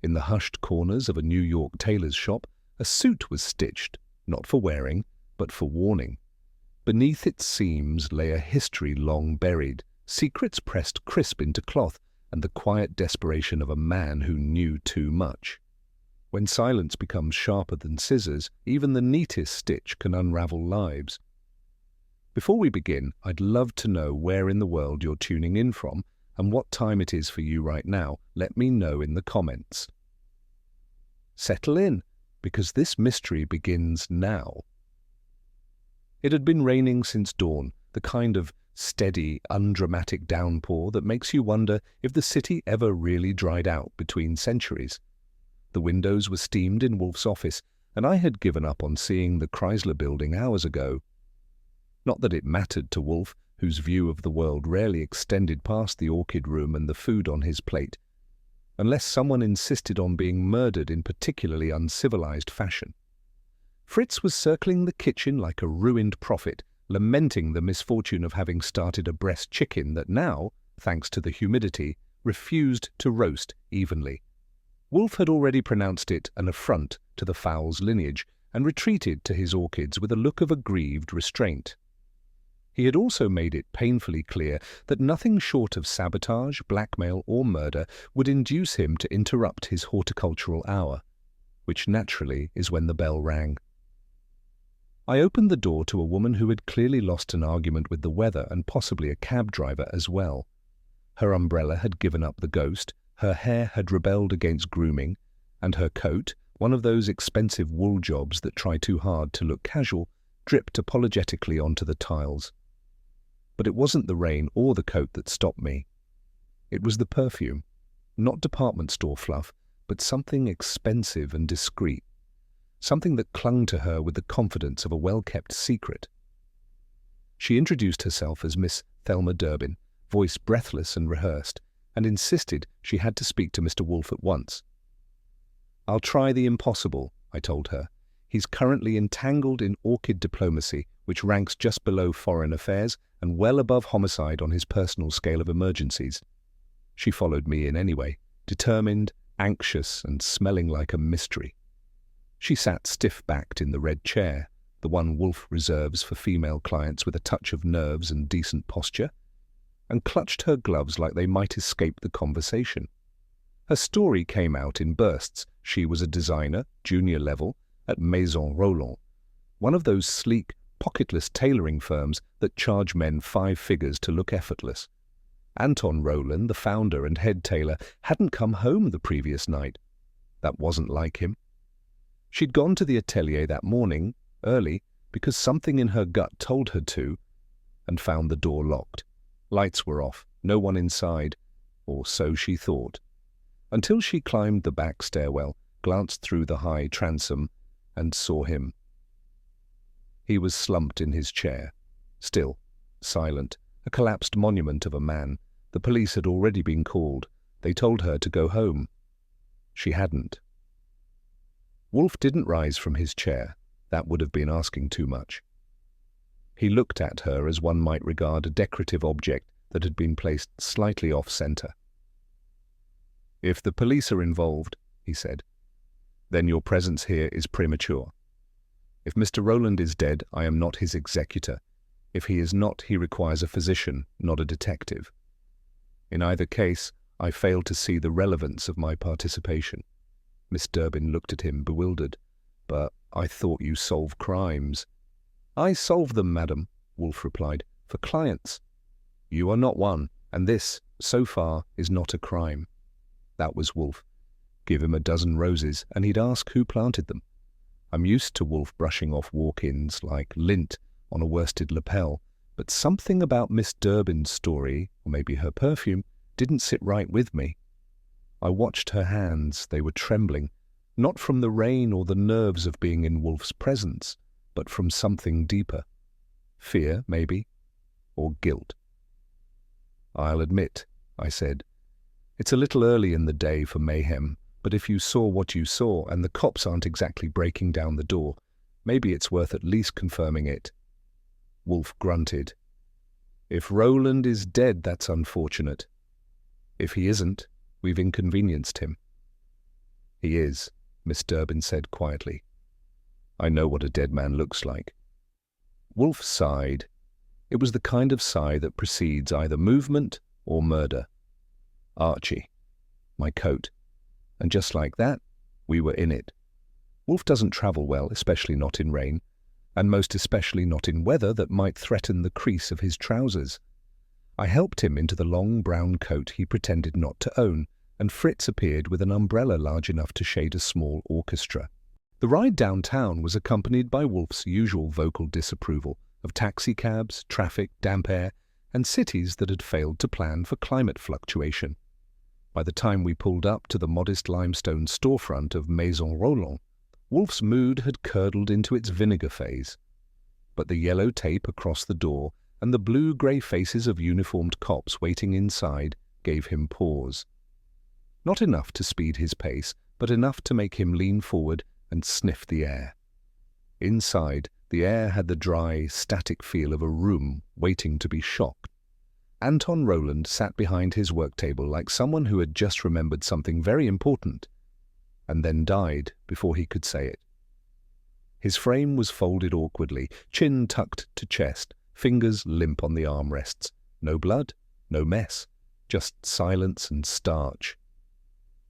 In the hushed corners of a New York tailor's shop, a suit was stitched, not for wearing, but for warning. Beneath its seams lay a history long buried, secrets pressed crisp into cloth, and the quiet desperation of a man who knew too much. When silence becomes sharper than scissors, even the neatest stitch can unravel lives. Before we begin, I'd love to know where in the world you're tuning in from and what time it is for you right now. Let me know in the comments. Settle in, because this mystery begins now. It had been raining since dawn, the kind of steady, undramatic downpour that makes you wonder if the city ever really dried out between centuries. The windows were steamed in Wolfe's office, and I had given up on seeing the Chrysler Building hours ago. Not that it mattered to Wolfe, whose view of the world rarely extended past the orchid room and the food on his plate, unless someone insisted on being murdered in particularly uncivilized fashion. Fritz was circling the kitchen like a ruined prophet, lamenting the misfortune of having started a breast chicken that now, thanks to the humidity, refused to roast evenly. Wolfe had already pronounced it an affront to the fowl's lineage and retreated to his orchids with a look of aggrieved restraint. He had also made it painfully clear that nothing short of sabotage, blackmail, or murder would induce him to interrupt his horticultural hour, which naturally is when the bell rang. I opened the door to a woman who had clearly lost an argument with the weather and possibly a cab driver as well. Her umbrella had given up the ghost, her hair had rebelled against grooming, and her coat, one of those expensive wool jobs that try too hard to look casual, dripped apologetically onto the tiles. But it wasn't the rain or the coat that stopped me. It was the perfume, not department store fluff, but something expensive and discreet, something that clung to her with the confidence of a well-kept secret. She introduced herself as Miss Thelma Durbin, voice breathless and rehearsed, and insisted she had to speak to Mr. Wolfe at once. "I'll try the impossible," I told her. "He's currently entangled in orchid diplomacy, which ranks just below foreign affairs and well above homicide on his personal scale of emergencies." She followed me in anyway, determined, anxious, and smelling like a mystery. She sat stiff-backed in the red chair, the one Wolfe reserves for female clients with a touch of nerves and decent posture, and clutched her gloves like they might escape the conversation. Her story came out in bursts. She was a designer, junior level, at Maison Roland, one of those sleek, pocketless tailoring firms that charge men 5 figures to look effortless. Anton Roland, the founder and head tailor, hadn't come home the previous night. That wasn't like him. She'd gone to the atelier that morning, early, because something in her gut told her to, and found the door locked. Lights were off, no one inside, or so she thought, until she climbed the back stairwell, glanced through the high transom, and saw him. He was slumped in his chair, still, silent, a collapsed monument of a man. The police had already been called. They told her to go home. She hadn't. Wolfe didn't rise from his chair. That would have been asking too much. He looked at her as one might regard a decorative object that had been placed slightly off-center. "If the police are involved," he said, "then your presence here is premature. If Mr. Roland is dead, I am not his executor. If he is not, he requires a physician, not a detective. In either case, I fail to see the relevance of my participation." Miss Durbin looked at him, bewildered. "But I thought you solved crimes." "I solve them, madam," Wolfe replied, "for clients. You are not one, and this, so far, is not a crime." That was Wolfe. Give him a dozen roses, and he'd ask who planted them. I'm used to Wolfe brushing off walk-ins like lint on a worsted lapel, but something about Miss Durbin's story, or maybe her perfume, didn't sit right with me. I watched her hands. They were trembling, not from the rain or the nerves of being in Wolfe's presence, but from something deeper. Fear, maybe, or guilt. "I'll admit," I said, "it's a little early in the day for mayhem, but if you saw what you saw and the cops aren't exactly breaking down the door, maybe it's worth at least confirming it." Wolfe grunted. "If Roland is dead, that's unfortunate. If he isn't, we've inconvenienced him." "He is," Miss Durbin said quietly. "I know what a dead man looks like." Wolfe sighed. It was the kind of sigh that precedes either movement or murder. "Archie. My coat." And just like that, we were in it. Wolfe doesn't travel well, especially not in rain, and most especially not in weather that might threaten the crease of his trousers. I helped him into the long brown coat he pretended not to own, and Fritz appeared with an umbrella large enough to shade a small orchestra. The ride downtown was accompanied by Wolfe's usual vocal disapproval of taxicabs, traffic, damp air, and cities that had failed to plan for climate fluctuation. By the time we pulled up to the modest limestone storefront of Maison Roland, Wolfe's mood had curdled into its vinegar phase. But the yellow tape across the door and the blue-grey faces of uniformed cops waiting inside gave him pause. Not enough to speed his pace, but enough to make him lean forward and sniff the air. Inside, the air had the dry, static feel of a room waiting to be shocked. Anton Roland sat behind his work table like someone who had just remembered something very important, and then died before he could say it. His frame was folded awkwardly, chin tucked to chest, fingers limp on the armrests. No blood, no mess, just silence and starch.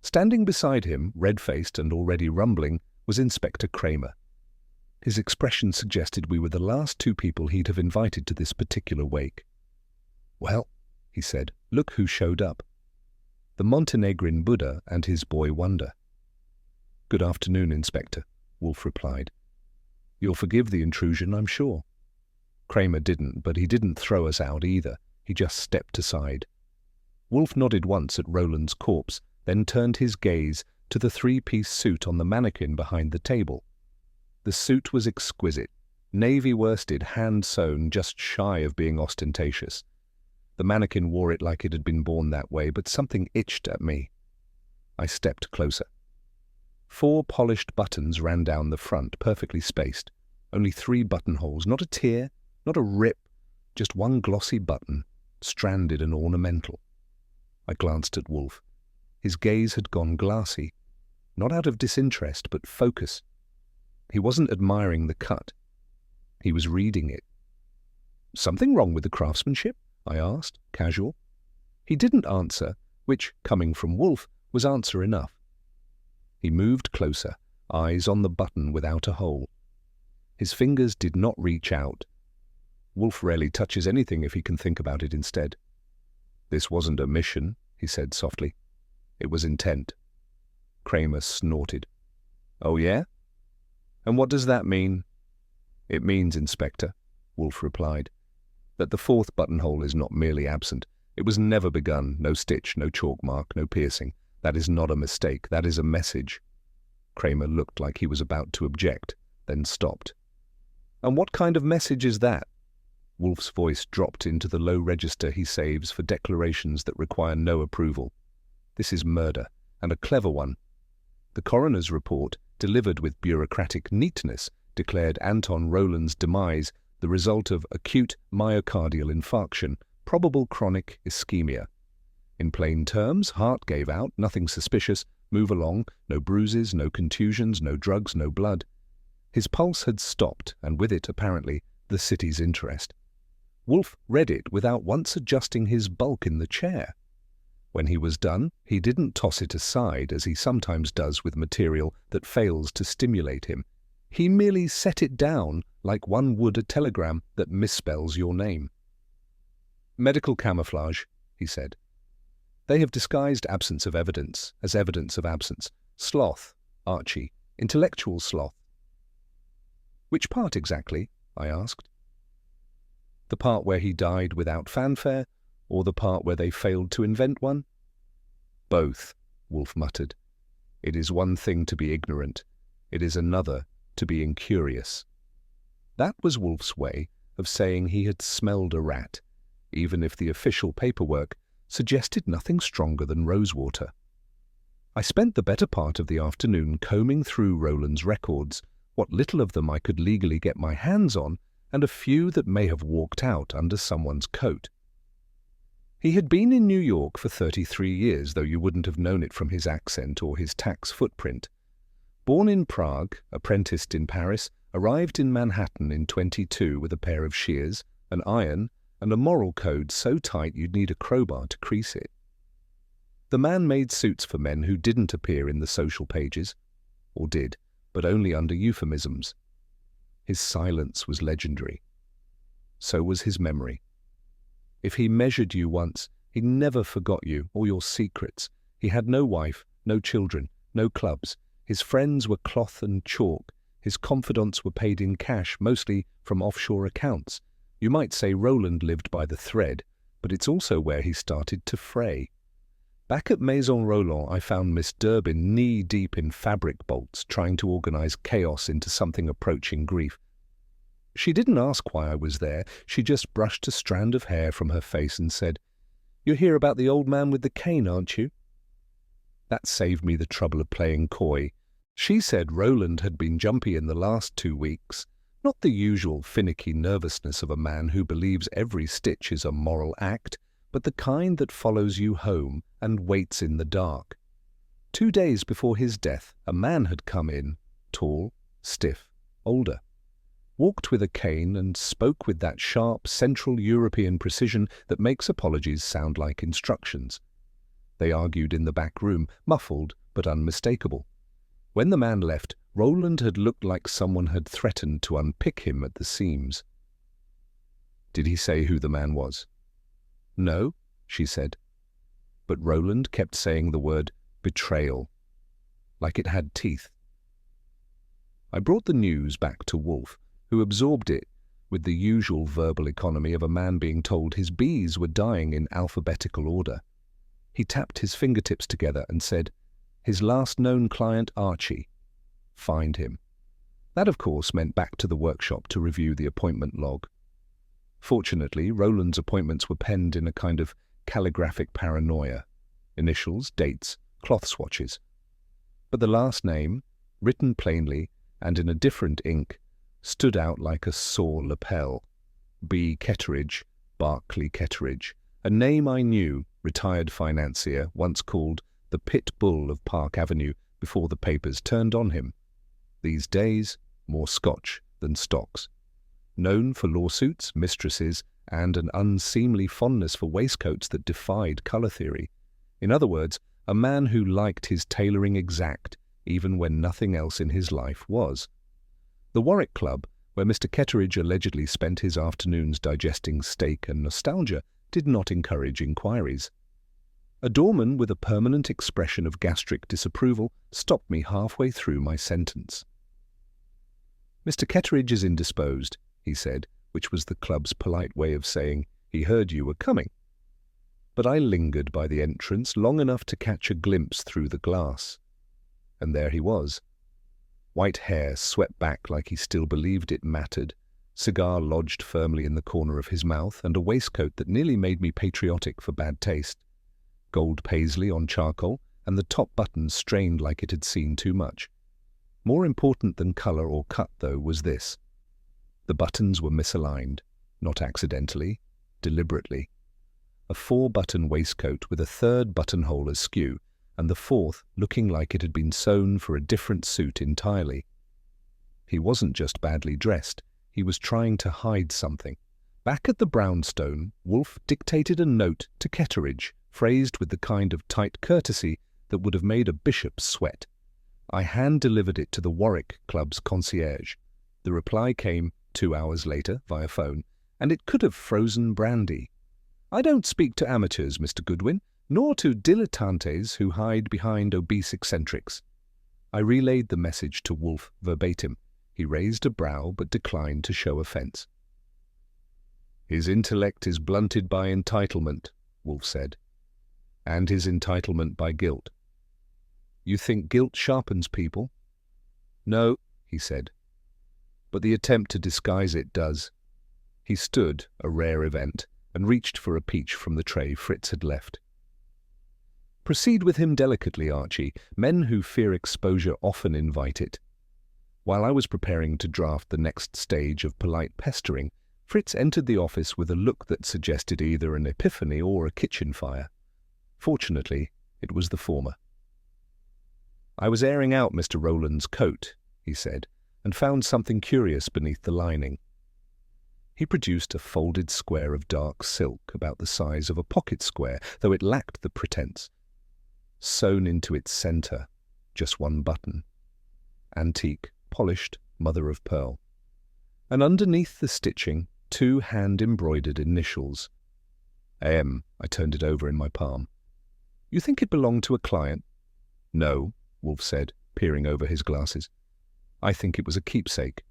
Standing beside him, red-faced and already rumbling, was Inspector Kramer. His expression suggested we were the last two people he'd have invited to this particular wake. "Well," he said, "look who showed up." The Montenegrin Buddha and his boy Wonder. "Good afternoon, Inspector," Wolfe replied. "You'll forgive the intrusion, I'm sure." Kramer didn't, but he didn't throw us out either. He just stepped aside. Wolfe nodded once at Roland's corpse, then turned his gaze to the three-piece suit on the mannequin behind the table. The suit was exquisite, navy-worsted, hand-sewn, just shy of being ostentatious. The mannequin wore it like it had been born that way, but something itched at me. I stepped closer. 4 polished buttons ran down the front, perfectly spaced. Only 3 buttonholes, not a tear, not a rip, just one glossy button, stranded and ornamental. I glanced at Wolfe. His gaze had gone glassy, not out of disinterest, but focus. He wasn't admiring the cut. He was reading it. "Something wrong with the craftsmanship?" I asked, casual. He didn't answer, which, coming from Wolfe, was answer enough. He moved closer, eyes on the button without a hole. His fingers did not reach out. Wolfe rarely touches anything if he can think about it instead. "This wasn't a mission," he said softly. "It was intent." Kramer snorted. "Oh yeah? And what does that mean?" "It means, Inspector," Wolfe replied, "that the 4th buttonhole is not merely absent. It was never begun, no stitch, no chalk mark, no piercing. That is not a mistake, that is a message." Kramer looked like he was about to object, then stopped. "And what kind of message is that?" Wolfe's voice dropped into the low register he saves for declarations that require no approval. "This is murder, and a clever one. The coroner's report, delivered with bureaucratic neatness, declared Anton Roland's demise the result of acute myocardial infarction, probable chronic ischemia. In plain terms, heart gave out, nothing suspicious, move along, no bruises, no contusions, no drugs, no blood. His pulse had stopped, and with it, apparently, the city's interest. Wolfe read it without once adjusting his bulk in the chair. When he was done, he didn't toss it aside, as he sometimes does with material that fails to stimulate him. He merely set it down like one would a telegram that misspells your name. "Medical camouflage," he said. "They have disguised absence of evidence as evidence of absence. Sloth, Archie, intellectual sloth." "Which part exactly?" I asked. "The part where he died without fanfare, or the part where they failed to invent one?" "Both," Wolfe muttered. "It is one thing to be ignorant. It is another to be incurious." That was Wolfe's way of saying he had smelled a rat, even if the official paperwork suggested nothing stronger than rosewater. I spent the better part of the afternoon combing through Roland's records, what little of them I could legally get my hands on, and a few that may have walked out under someone's coat. He had been in New York for 33 years, though you wouldn't have known it from his accent or his tax footprint. Born in Prague, apprenticed in Paris, arrived in Manhattan in 22 with a pair of shears, an iron, and a moral code so tight you'd need a crowbar to crease it. The man made suits for men who didn't appear in the social pages, or did, but only under euphemisms. His silence was legendary. So was his memory. If he measured you once, he never forgot you or your secrets. He had no wife, no children, no clubs. His friends were cloth and chalk. His confidants were paid in cash, mostly from offshore accounts. You might say Roland lived by the thread, but it's also where he started to fray. Back at Maison Roland, I found Miss Durbin knee-deep in fabric bolts, trying to organize chaos into something approaching grief. She didn't ask why I was there. She just brushed a strand of hair from her face and said, "You're here about the old man with the cane, aren't you?" That saved me the trouble of playing coy. She said Roland had been jumpy in the last 2 weeks, not the usual finicky nervousness of a man who believes every stitch is a moral act, but the kind that follows you home and waits in the dark. 2 days before his death, a man had come in, tall, stiff, older, walked with a cane and spoke with that sharp Central European precision that makes apologies sound like instructions. They argued in the back room, muffled but unmistakable. When the man left, Roland had looked like someone had threatened to unpick him at the seams. Did he say who the man was? No, she said. But Roland kept saying the word betrayal, like it had teeth. I brought the news back to Wolfe, who absorbed it with the usual verbal economy of a man being told his bees were dying in alphabetical order. He tapped his fingertips together and said, "His last known client, Archie. Find him." That, of course, meant back to the workshop to review the appointment log. Fortunately, Roland's appointments were penned in a kind of calligraphic paranoia. Initials, dates, cloth swatches. But the last name, written plainly and in a different ink, stood out like a sore lapel. B. Ketteridge, Barclay Ketteridge, a name I knew, retired financier, once called the Pit Bull of Park Avenue before the papers turned on him. These days, more Scotch than stocks. Known for lawsuits, mistresses, and an unseemly fondness for waistcoats that defied colour theory. In other words, a man who liked his tailoring exact, even when nothing else in his life was. The Warwick Club, where Mr. Ketteridge allegedly spent his afternoons digesting steak and nostalgia, did not encourage inquiries. A doorman with a permanent expression of gastric disapproval stopped me halfway through my sentence. "Mr. Ketteridge is indisposed," he said, which was the club's polite way of saying, "He heard you were coming." But I lingered by the entrance long enough to catch a glimpse through the glass. And there he was. White hair swept back like he still believed it mattered, cigar lodged firmly in the corner of his mouth, and a waistcoat that nearly made me patriotic for bad taste. Gold paisley on charcoal, and the top button strained like it had seen too much. More important than colour or cut, though, was this. The buttons were misaligned, not accidentally, deliberately. A 4-button waistcoat with a 3rd buttonhole askew, and the 4th looking like it had been sewn for a different suit entirely. He wasn't just badly dressed, he was trying to hide something. Back at the brownstone, Wolfe dictated a note to Ketteridge, phrased with the kind of tight courtesy that would have made a bishop sweat. I hand-delivered it to the Warwick Club's concierge. The reply came 2 hours later via phone, and it could have frozen brandy. "I don't speak to amateurs, Mr. Goodwin, nor to dilettantes who hide behind obese eccentrics." I relayed the message to Wolfe verbatim. He raised a brow but declined to show offence. "His intellect is blunted by entitlement," Wolfe said, "and his entitlement by guilt." "You think guilt sharpens people?" "No," he said, "but the attempt to disguise it does." He stood, a rare event, and reached for a peach from the tray Fritz had left. "Proceed with him delicately, Archie. Men who fear exposure often invite it." While I was preparing to draft the next stage of polite pestering, Fritz entered the office with a look that suggested either an epiphany or a kitchen fire. Fortunately, it was the former. "I was airing out Mr. Rowland's coat," he said, "and found something curious beneath the lining." He produced a folded square of dark silk about the size of a pocket square, though it lacked the pretense. Sewn into its centre, just one button. Antique, polished, mother of pearl. And underneath the stitching, 2 hand-embroidered initials. "AM," I turned it over in my palm. "You think it belonged to a client?" "No," Wolfe said, peering over his glasses. "I think it was a keepsake."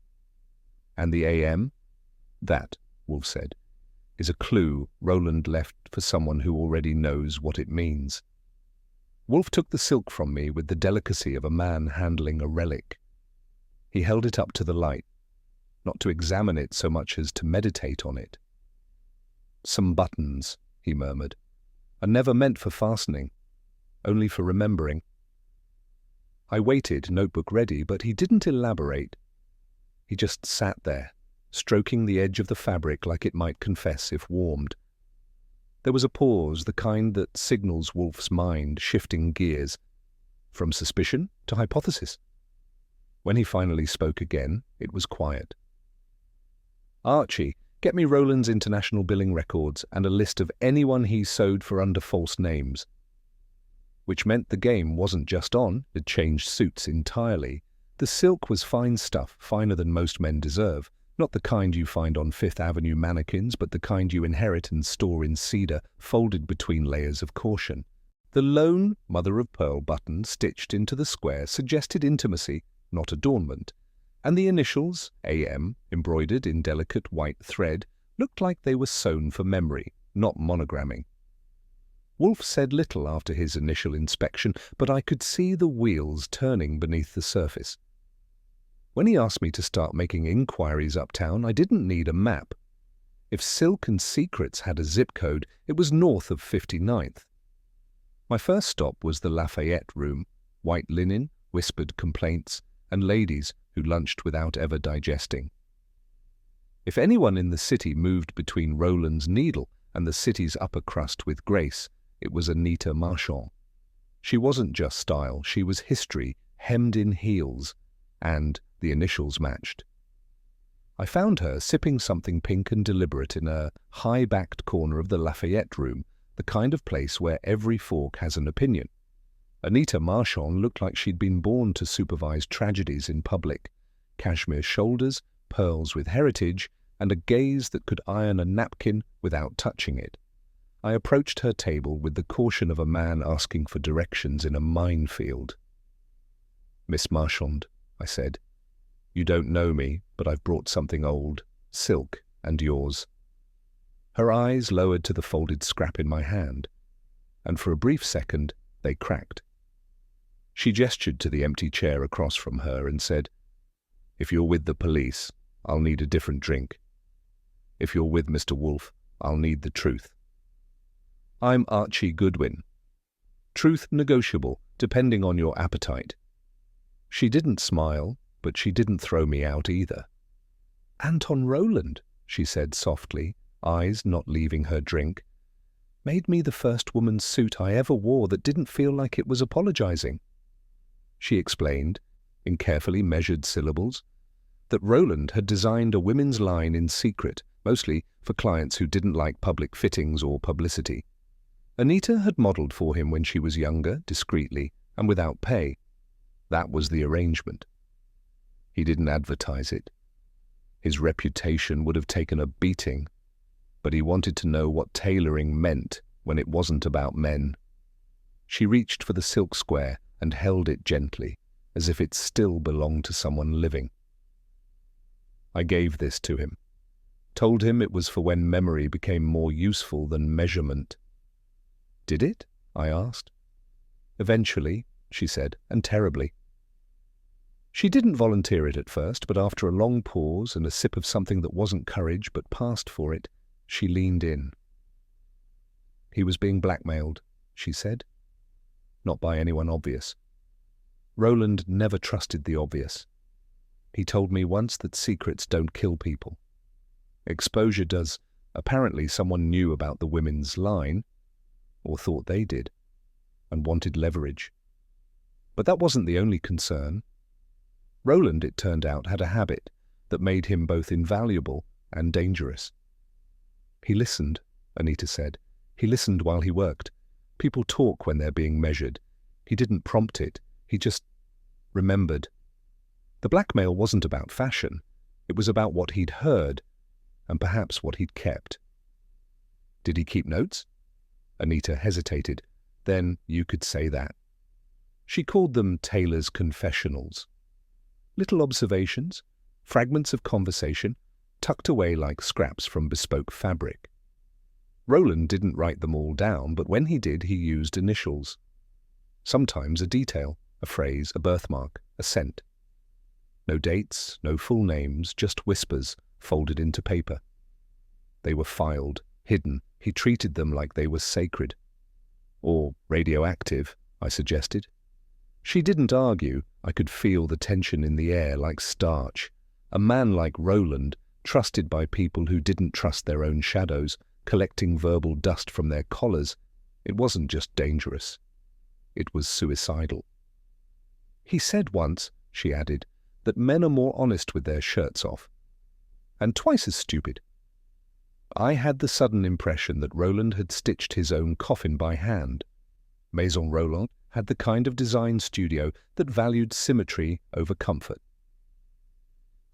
"And the AM?" "That," Wolfe said, "is a clue Rowland left for someone who already knows what it means." Wolfe took the silk from me with the delicacy of a man handling a relic. He held it up to the light, not to examine it so much as to meditate on it. "Some buttons," he murmured, "are never meant for fastening, only for remembering." I waited, notebook ready, but he didn't elaborate. He just sat there, stroking the edge of the fabric like it might confess if warmed. There was a pause, the kind that signals Wolfe's mind shifting gears, from suspicion to hypothesis. When he finally spoke again, it was quiet. "Archie, get me Rowland's international billing records and a list of anyone he sewed for under false names." Which meant the game wasn't just on, it changed suits entirely. The silk was fine stuff, finer than most men deserve. Not the kind you find on Fifth Avenue mannequins, but the kind you inherit and store in cedar, folded between layers of caution. The lone mother-of-pearl button stitched into the square suggested intimacy, not adornment, and the initials, AM, embroidered in delicate white thread, looked like they were sewn for memory, not monogramming. Wolfe said little after his initial inspection, but I could see the wheels turning beneath the surface. When he asked me to start making inquiries uptown, I didn't need a map. If Silk and Secrets had a zip code, it was north of 59th. My first stop was the Lafayette room, white linen, whispered complaints, and ladies who lunched without ever digesting. If anyone in the city moved between Rowland's Needle and the city's upper crust with grace, it was Anita Marchand. She wasn't just style, she was history, hemmed in heels, and the initials matched. I found her sipping something pink and deliberate in a high-backed corner of the Lafayette room, the kind of place where every fork has an opinion. Anita Marchand looked like she'd been born to supervise tragedies in public. Cashmere shoulders, pearls with heritage, and a gaze that could iron a napkin without touching it. I approached her table with the caution of a man asking for directions in a minefield. "Miss Marchand," I said, "you don't know me, but I've brought something old, silk, and yours." Her eyes lowered to the folded scrap in my hand, and for a brief second they cracked. She gestured to the empty chair across from her and said, "If you're with the police, I'll need a different drink. If you're with Mr. Wolfe, I'll need the truth. I'm Archie Goodwin. Truth negotiable, depending on your appetite." She didn't smile, but she didn't throw me out either. "Anton Rowland," she said softly, eyes not leaving her drink, "made me the first woman's suit I ever wore that didn't feel like it was apologizing." She explained, in carefully measured syllables, that Rowland had designed a women's line in secret, mostly for clients who didn't like public fittings or publicity. Anita had modeled for him when she was younger, discreetly, and without pay. That was the arrangement. He didn't advertise it. His reputation would have taken a beating, but he wanted to know what tailoring meant when it wasn't about men. She reached for the silk square and held it gently, as if it still belonged to someone living. I gave this to him, told him it was for when memory became more useful than measurement. "Did it?" I asked. "Eventually," she said, "and terribly." She didn't volunteer it at first, but after a long pause and a sip of something that wasn't courage but passed for it, she leaned in. "He was being blackmailed," she said. "Not by anyone obvious. Rowland never trusted the obvious. He told me once that secrets don't kill people. Exposure does. Apparently someone knew about the women's line, or thought they did, and wanted leverage. But that wasn't the only concern. Roland, it turned out, had a habit that made him both invaluable and dangerous. He listened, Anita said. He listened while he worked. People talk when they're being measured. He didn't prompt it. He just remembered. The blackmail wasn't about fashion. It was about what he'd heard, and perhaps what he'd kept. Did he keep notes? Anita hesitated. Then you could say that. She called them Taylor's confessionals. Little observations, fragments of conversation, tucked away like scraps from bespoke fabric. Roland didn't write them all down, but when he did, he used initials. Sometimes a detail, a phrase, a birthmark, a scent. No dates, no full names, just whispers folded into paper. They were filed, hidden. He treated them like they were sacred. Or radioactive, I suggested. She didn't argue. I could feel the tension in the air like starch. A man like Roland, trusted by people who didn't trust their own shadows, collecting verbal dust from their collars. It wasn't just dangerous. It was suicidal. He said once, she added, that men are more honest with their shirts off. And twice as stupid. I had the sudden impression that Roland had stitched his own coffin by hand. Maison Roland had the kind of design studio that valued symmetry over comfort.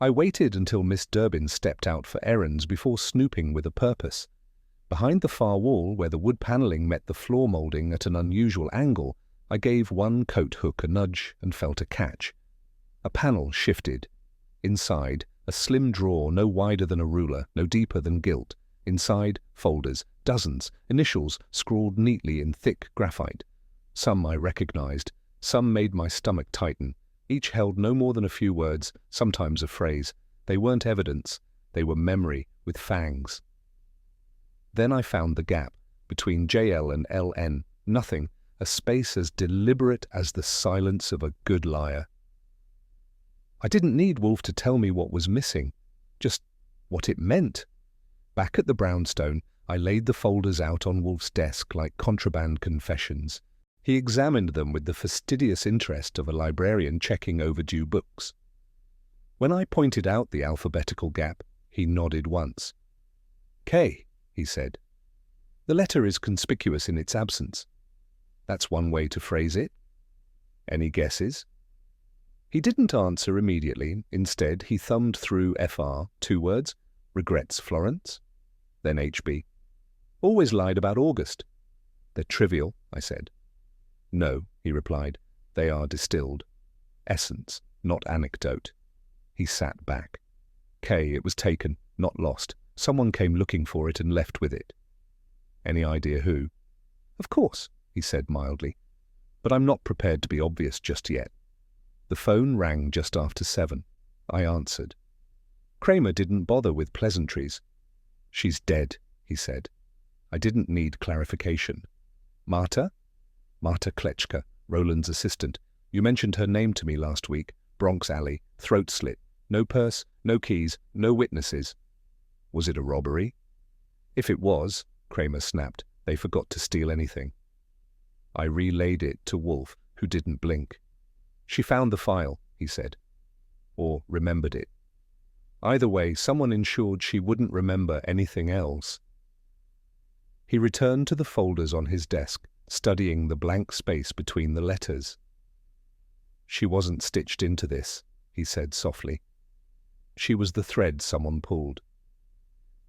I waited until Miss Durbin stepped out for errands before snooping with a purpose. Behind the far wall, where the wood panelling met the floor moulding at an unusual angle, I gave one coat hook a nudge and felt a catch. A panel shifted. Inside, a slim drawer no wider than a ruler, no deeper than gilt. Inside, folders, dozens, initials scrawled neatly in thick graphite. Some I recognized, some made my stomach tighten. Each held no more than a few words, sometimes a phrase. They weren't evidence, they were memory with fangs. Then I found the gap between JL and LN, nothing, a space as deliberate as the silence of a good liar. I didn't need Wolfe to tell me what was missing, just what it meant. Back at the brownstone, I laid the folders out on Wolfe's desk like contraband confessions. He examined them with the fastidious interest of a librarian checking overdue books. When I pointed out the alphabetical gap, he nodded once. K, he said. The letter is conspicuous in its absence. That's one way to phrase it. Any guesses? He didn't answer immediately. Instead, he thumbed through FR, 2 words, regrets Florence, then HB. Always lied about August. They're trivial, I said. No, he replied, they are distilled. Essence, not anecdote. He sat back. K, it was taken, not lost. Someone came looking for it and left with it. Any idea who? Of course, he said mildly, but I'm not prepared to be obvious just yet. The phone rang just after 7. I answered. Kramer didn't bother with pleasantries. She's dead, he said. I didn't need clarification. Marta? Marta Kletschka, Roland's assistant. You mentioned her name to me last week. Bronx Alley, throat slit. No purse, no keys, no witnesses. Was it a robbery? If it was, Kramer snapped, they forgot to steal anything. I relayed it to Wolfe, who didn't blink. She found the file, he said. Or remembered it. Either way, someone ensured she wouldn't remember anything else. He returned to the folders on his desk, studying the blank space between the letters. She wasn't stitched into this, he said softly. She was the thread someone pulled.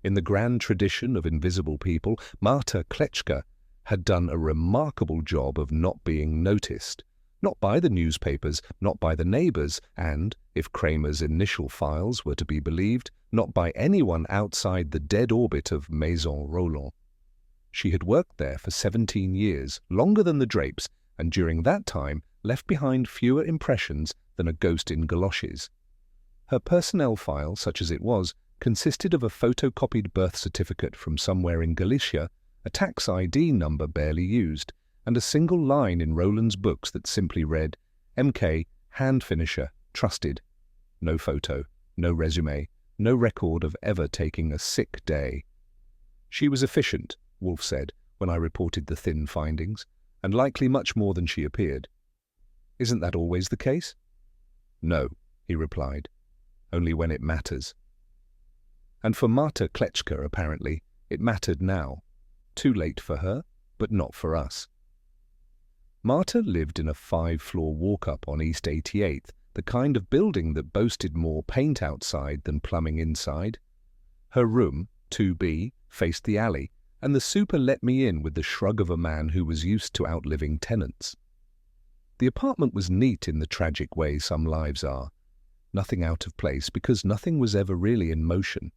In the grand tradition of invisible people, Marta Kletschka had done a remarkable job of not being noticed. Not by the newspapers, not by the neighbors, and, if Kramer's initial files were to be believed, not by anyone outside the dead orbit of Maison Roland. She had worked there for 17 years, longer than the Drapes, and during that time left behind fewer impressions than a ghost in galoshes. Her personnel file, such as it was, consisted of a photocopied birth certificate from somewhere in Galicia, a tax ID number barely used, and a single line in Roland's books that simply read, MK, hand finisher, trusted. No photo, no resume, no record of ever taking a sick day. She was efficient, Wolfe said, when I reported the thin findings, and likely much more than she appeared. Isn't that always the case? No, he replied, only when it matters. And for Marta Kletschka, apparently, it mattered now. Too late for her, but not for us. Marta lived in a 5-floor walk-up on East 88th, the kind of building that boasted more paint outside than plumbing inside. Her room, 2B, faced the alley, and the super let me in with the shrug of a man who was used to outliving tenants. The apartment was neat in the tragic way some lives are. Nothing out of place because nothing was ever really in motion.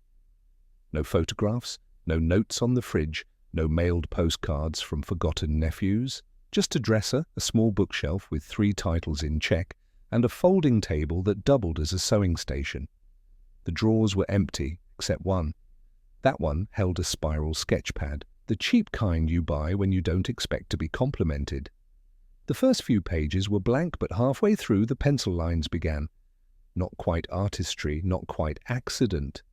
No photographs, no notes on the fridge, no mailed postcards from forgotten nephews, just a dresser, a small bookshelf with 3 titles in check, and a folding table that doubled as a sewing station. The drawers were empty, except one. That one held a spiral sketch pad, the cheap kind you buy when you don't expect to be complimented. The first few pages were blank, but halfway through the pencil lines began. Not quite artistry, not quite accident.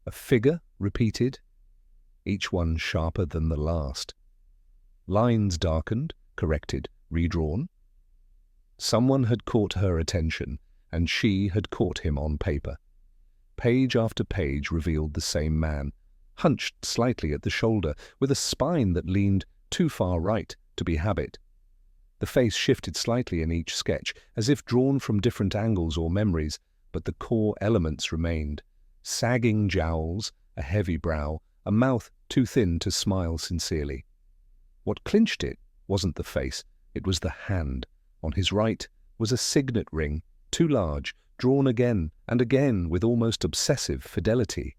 A figure repeated, each one sharper than the last. Lines darkened, corrected, redrawn. Someone had caught her attention, and she had caught him on paper. Page after page revealed the same man, hunched slightly at the shoulder, with a spine that leaned too far right to be habit. The face shifted slightly in each sketch, as if drawn from different angles or memories, but the core elements remained. Sagging jowls, a heavy brow, a mouth too thin to smile sincerely. What clinched it wasn't the face, it was the hand. On his right was a signet ring, too large, drawn again and again with almost obsessive fidelity.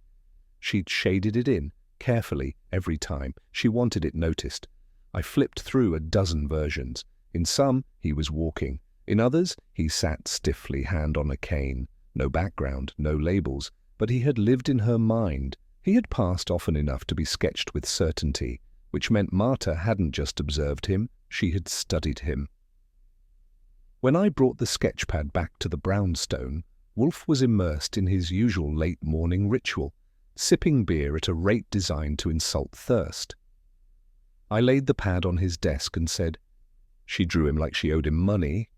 She'd shaded it in, carefully, every time. She wanted it noticed. I flipped through a dozen versions. In some, he was walking. In others, he sat stiffly, hand on a cane. No background, no labels, but he had lived in her mind. He had passed often enough to be sketched with certainty, which meant Marta hadn't just observed him, she had studied him. When I brought the sketchpad back to the brownstone, Wolfe was immersed in his usual late-morning ritual, sipping beer at a rate designed to insult thirst. I laid the pad on his desk and said, "She drew him like she owed him money."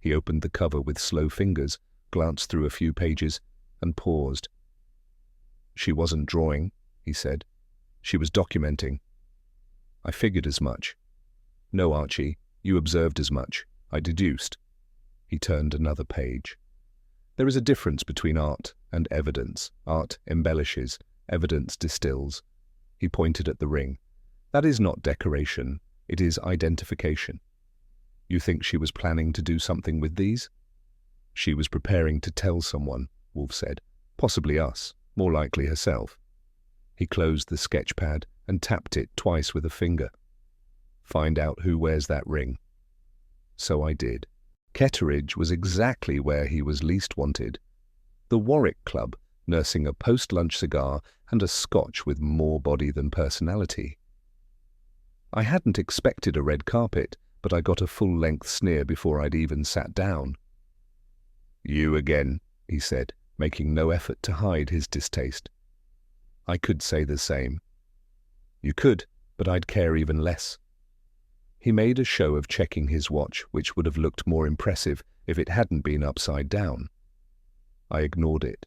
He opened the cover with slow fingers, glanced through a few pages, and paused. "She wasn't drawing," he said. "She was documenting." I figured as much. "No, Archie, you observed as much. I deduced." He turned another page. There is a difference between art and evidence. Art embellishes, evidence distills. He pointed at the ring. That is not decoration, it is identification. You think she was planning to do something with these? She was preparing to tell someone, Wolfe said. Possibly us, more likely herself. He closed the sketch pad and tapped it twice with a finger. "Find out who wears that ring." So I did. Ketteridge was exactly where he was least wanted. The Warwick Club, nursing a post-lunch cigar and a scotch with more body than personality. I hadn't expected a red carpet, but I got a full-length sneer before I'd even sat down. "You again," he said, making no effort to hide his distaste. I could say the same. "You could, but I'd care even less." He made a show of checking his watch, which would have looked more impressive if it hadn't been upside down. I ignored it.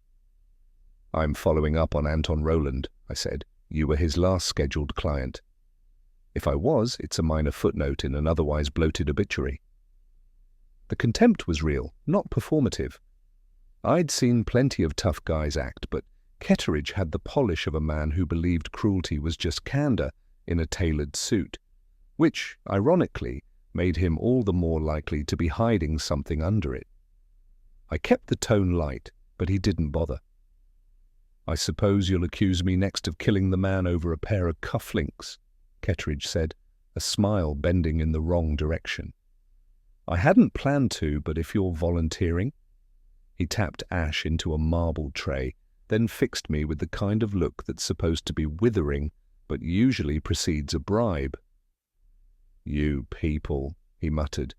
"I'm following up on Anton Roland," I said. "You were his last scheduled client." If I was, it's a minor footnote in an otherwise bloated obituary. The contempt was real, not performative. I'd seen plenty of tough guys act, but Ketteridge had the polish of a man who believed cruelty was just candor in a tailored suit, which, ironically, made him all the more likely to be hiding something under it. I kept the tone light, but he didn't bother. "I suppose you'll accuse me next of killing the man over a pair of cufflinks," Ketteridge said, a smile bending in the wrong direction. "I hadn't planned to, but if you're volunteering." He tapped ash into a marble tray, then fixed me with the kind of look that's supposed to be withering, but usually precedes a bribe. "You people," he muttered.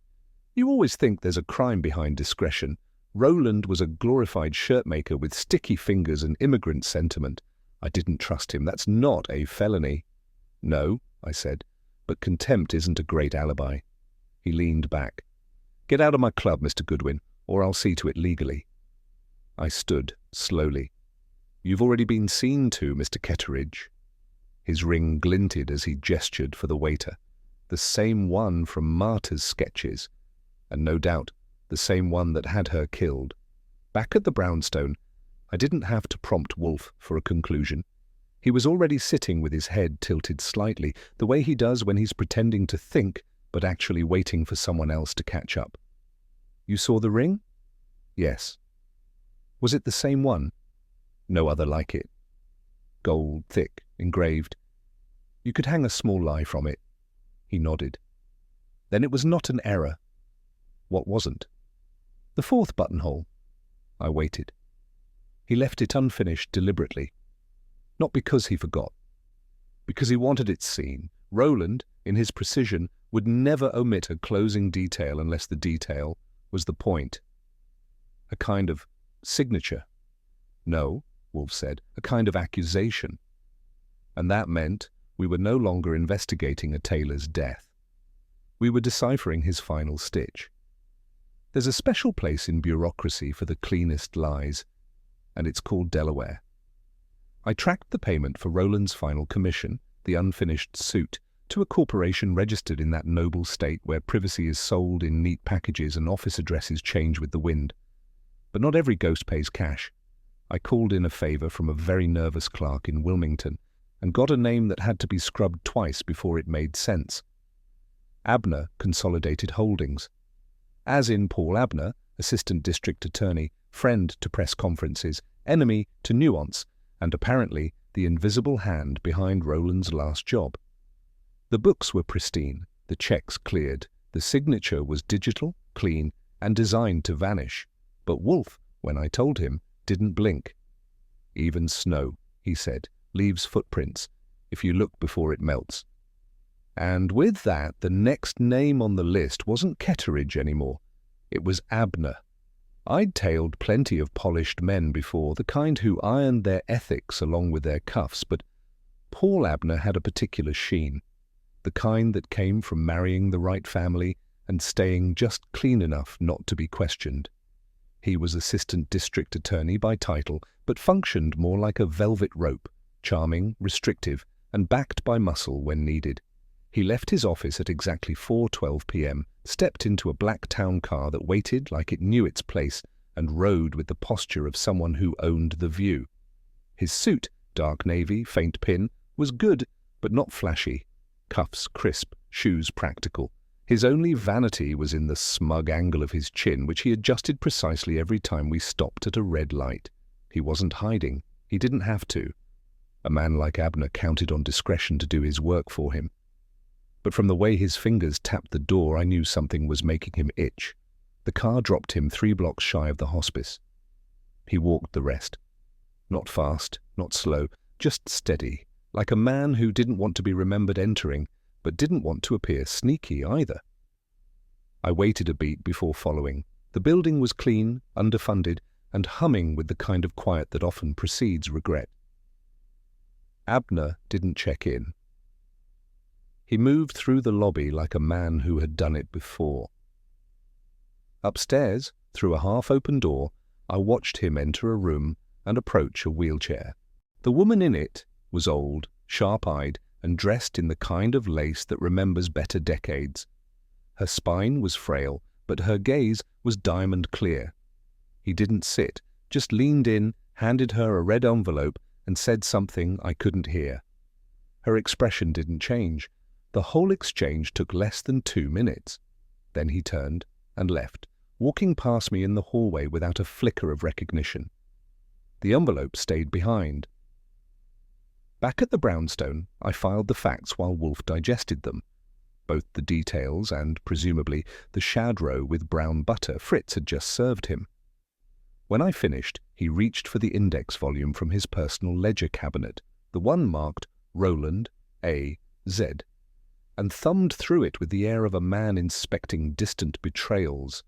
"You always think there's a crime behind discretion. Roland was a glorified shirtmaker with sticky fingers and immigrant sentiment. I didn't trust him. That's not a felony. No, I said, but contempt isn't a great alibi. He leaned back. Get out of my club, Mr. Goodwin, or I'll see to it legally. I stood, slowly. You've already been seen to, Mr. Ketteridge. His ring glinted as he gestured for the waiter. The same one from Marta's sketches, and no doubt the same one that had her killed. Back at the brownstone, I didn't have to prompt Wolfe for a conclusion. He was already sitting with his head tilted slightly, the way he does when he's pretending to think, but actually waiting for someone else to catch up. You saw the ring? Yes. Was it the same one? No other like it. Gold, thick, engraved. You could hang a small lie from it. He nodded. Then it was not an error. What wasn't? The fourth buttonhole. I waited. He left it unfinished deliberately. Not because he forgot. Because he wanted it seen. Roland, in his precision, would never omit a closing detail unless the detail was the point. A kind of signature. No, Wolfe said, a kind of accusation. And that meant we were no longer investigating a tailor's death. We were deciphering his final stitch. There's a special place in bureaucracy for the cleanest lies, and it's called Delaware. I tracked the payment for Roland's final commission, the unfinished suit, to a corporation registered in that noble state where privacy is sold in neat packages and office addresses change with the wind. But not every ghost pays cash. I called in a favor from a very nervous clerk in Wilmington and got a name that had to be scrubbed twice before it made sense. Abner Consolidated Holdings. As in Paul Abner, assistant district attorney, friend to press conferences, enemy to nuance, and apparently the invisible hand behind Roland's last job. The books were pristine, the checks cleared, the signature was digital, clean, and designed to vanish. But Wolfe, when I told him, didn't blink. Even snow, he said, leaves footprints, if you look before it melts. And with that, the next name on the list wasn't Ketteridge anymore. It was Abner. I'd tailed plenty of polished men before, the kind who ironed their ethics along with their cuffs, but Paul Abner had a particular sheen, the kind that came from marrying the right family and staying just clean enough not to be questioned. He was assistant district attorney by title, but functioned more like a velvet rope, charming, restrictive, and backed by muscle when needed. He left his office at exactly 4:12 p.m., stepped into a black town car that waited like it knew its place, and rode with the posture of someone who owned the view. His suit, dark navy, faint pin, was good, but not flashy. Cuffs crisp, shoes practical. His only vanity was in the smug angle of his chin, which he adjusted precisely every time we stopped at a red light. He wasn't hiding. He didn't have to. A man like Abner counted on discretion to do his work for him. But from the way his fingers tapped the door, I knew something was making him itch. The car dropped him 3 blocks shy of the hospice. He walked the rest. Not fast, not slow, just steady, like a man who didn't want to be remembered entering, but didn't want to appear sneaky either. I waited a beat before following. The building was clean, underfunded, and humming with the kind of quiet that often precedes regret. Abner didn't check in. He moved through the lobby like a man who had done it before. Upstairs, through a half-open door, I watched him enter a room and approach a wheelchair. The woman in it was old, sharp-eyed, and dressed in the kind of lace that remembers better decades. Her spine was frail, but her gaze was diamond clear. He didn't sit, just leaned in, handed her a red envelope, and said something I couldn't hear. Her expression didn't change. The whole exchange took less than 2 minutes. Then he turned and left, walking past me in the hallway without a flicker of recognition. The envelope stayed behind. Back at the brownstone, I filed the facts while Wolfe digested them. Both the details and, presumably, the shad roe with brown butter Fritz had just served him. When I finished, he reached for the index volume from his personal ledger cabinet, the one marked Roland A. Z, and thumbed through it with the air of a man inspecting distant betrayals.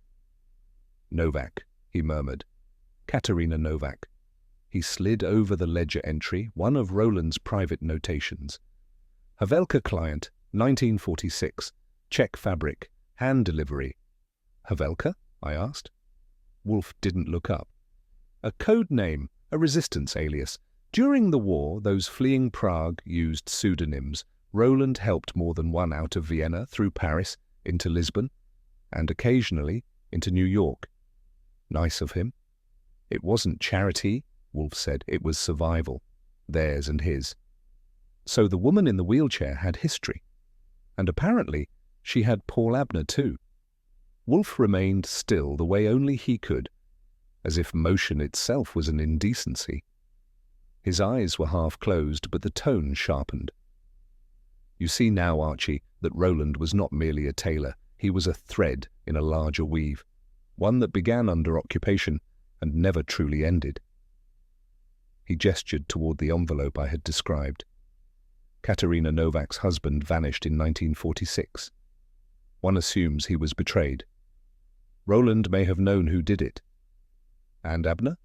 Novak, he murmured. Katerina Novak. He slid over the ledger entry, one of Roland's private notations. Havelka client, 1946. Czech fabric. Hand delivery. Havelka? I asked. Wolfe didn't look up. A code name, a resistance alias. During the war, those fleeing Prague used pseudonyms. Roland helped more than one out of Vienna, through Paris, into Lisbon, and occasionally into New York. Nice of him. It wasn't charity, Wolfe said, it was survival. Theirs and his. So the woman in the wheelchair had history. And apparently, she had Paul Abner too. Wolfe remained still the way only he could, as if motion itself was an indecency. His eyes were half closed, but the tone sharpened. You see now, Archie, that Roland was not merely a tailor. He was a thread in a larger weave, one that began under occupation and never truly ended. He gestured toward the envelope I had described. Katerina Novak's husband vanished in 1946. One assumes he was betrayed. Roland may have known who did it. And Abner?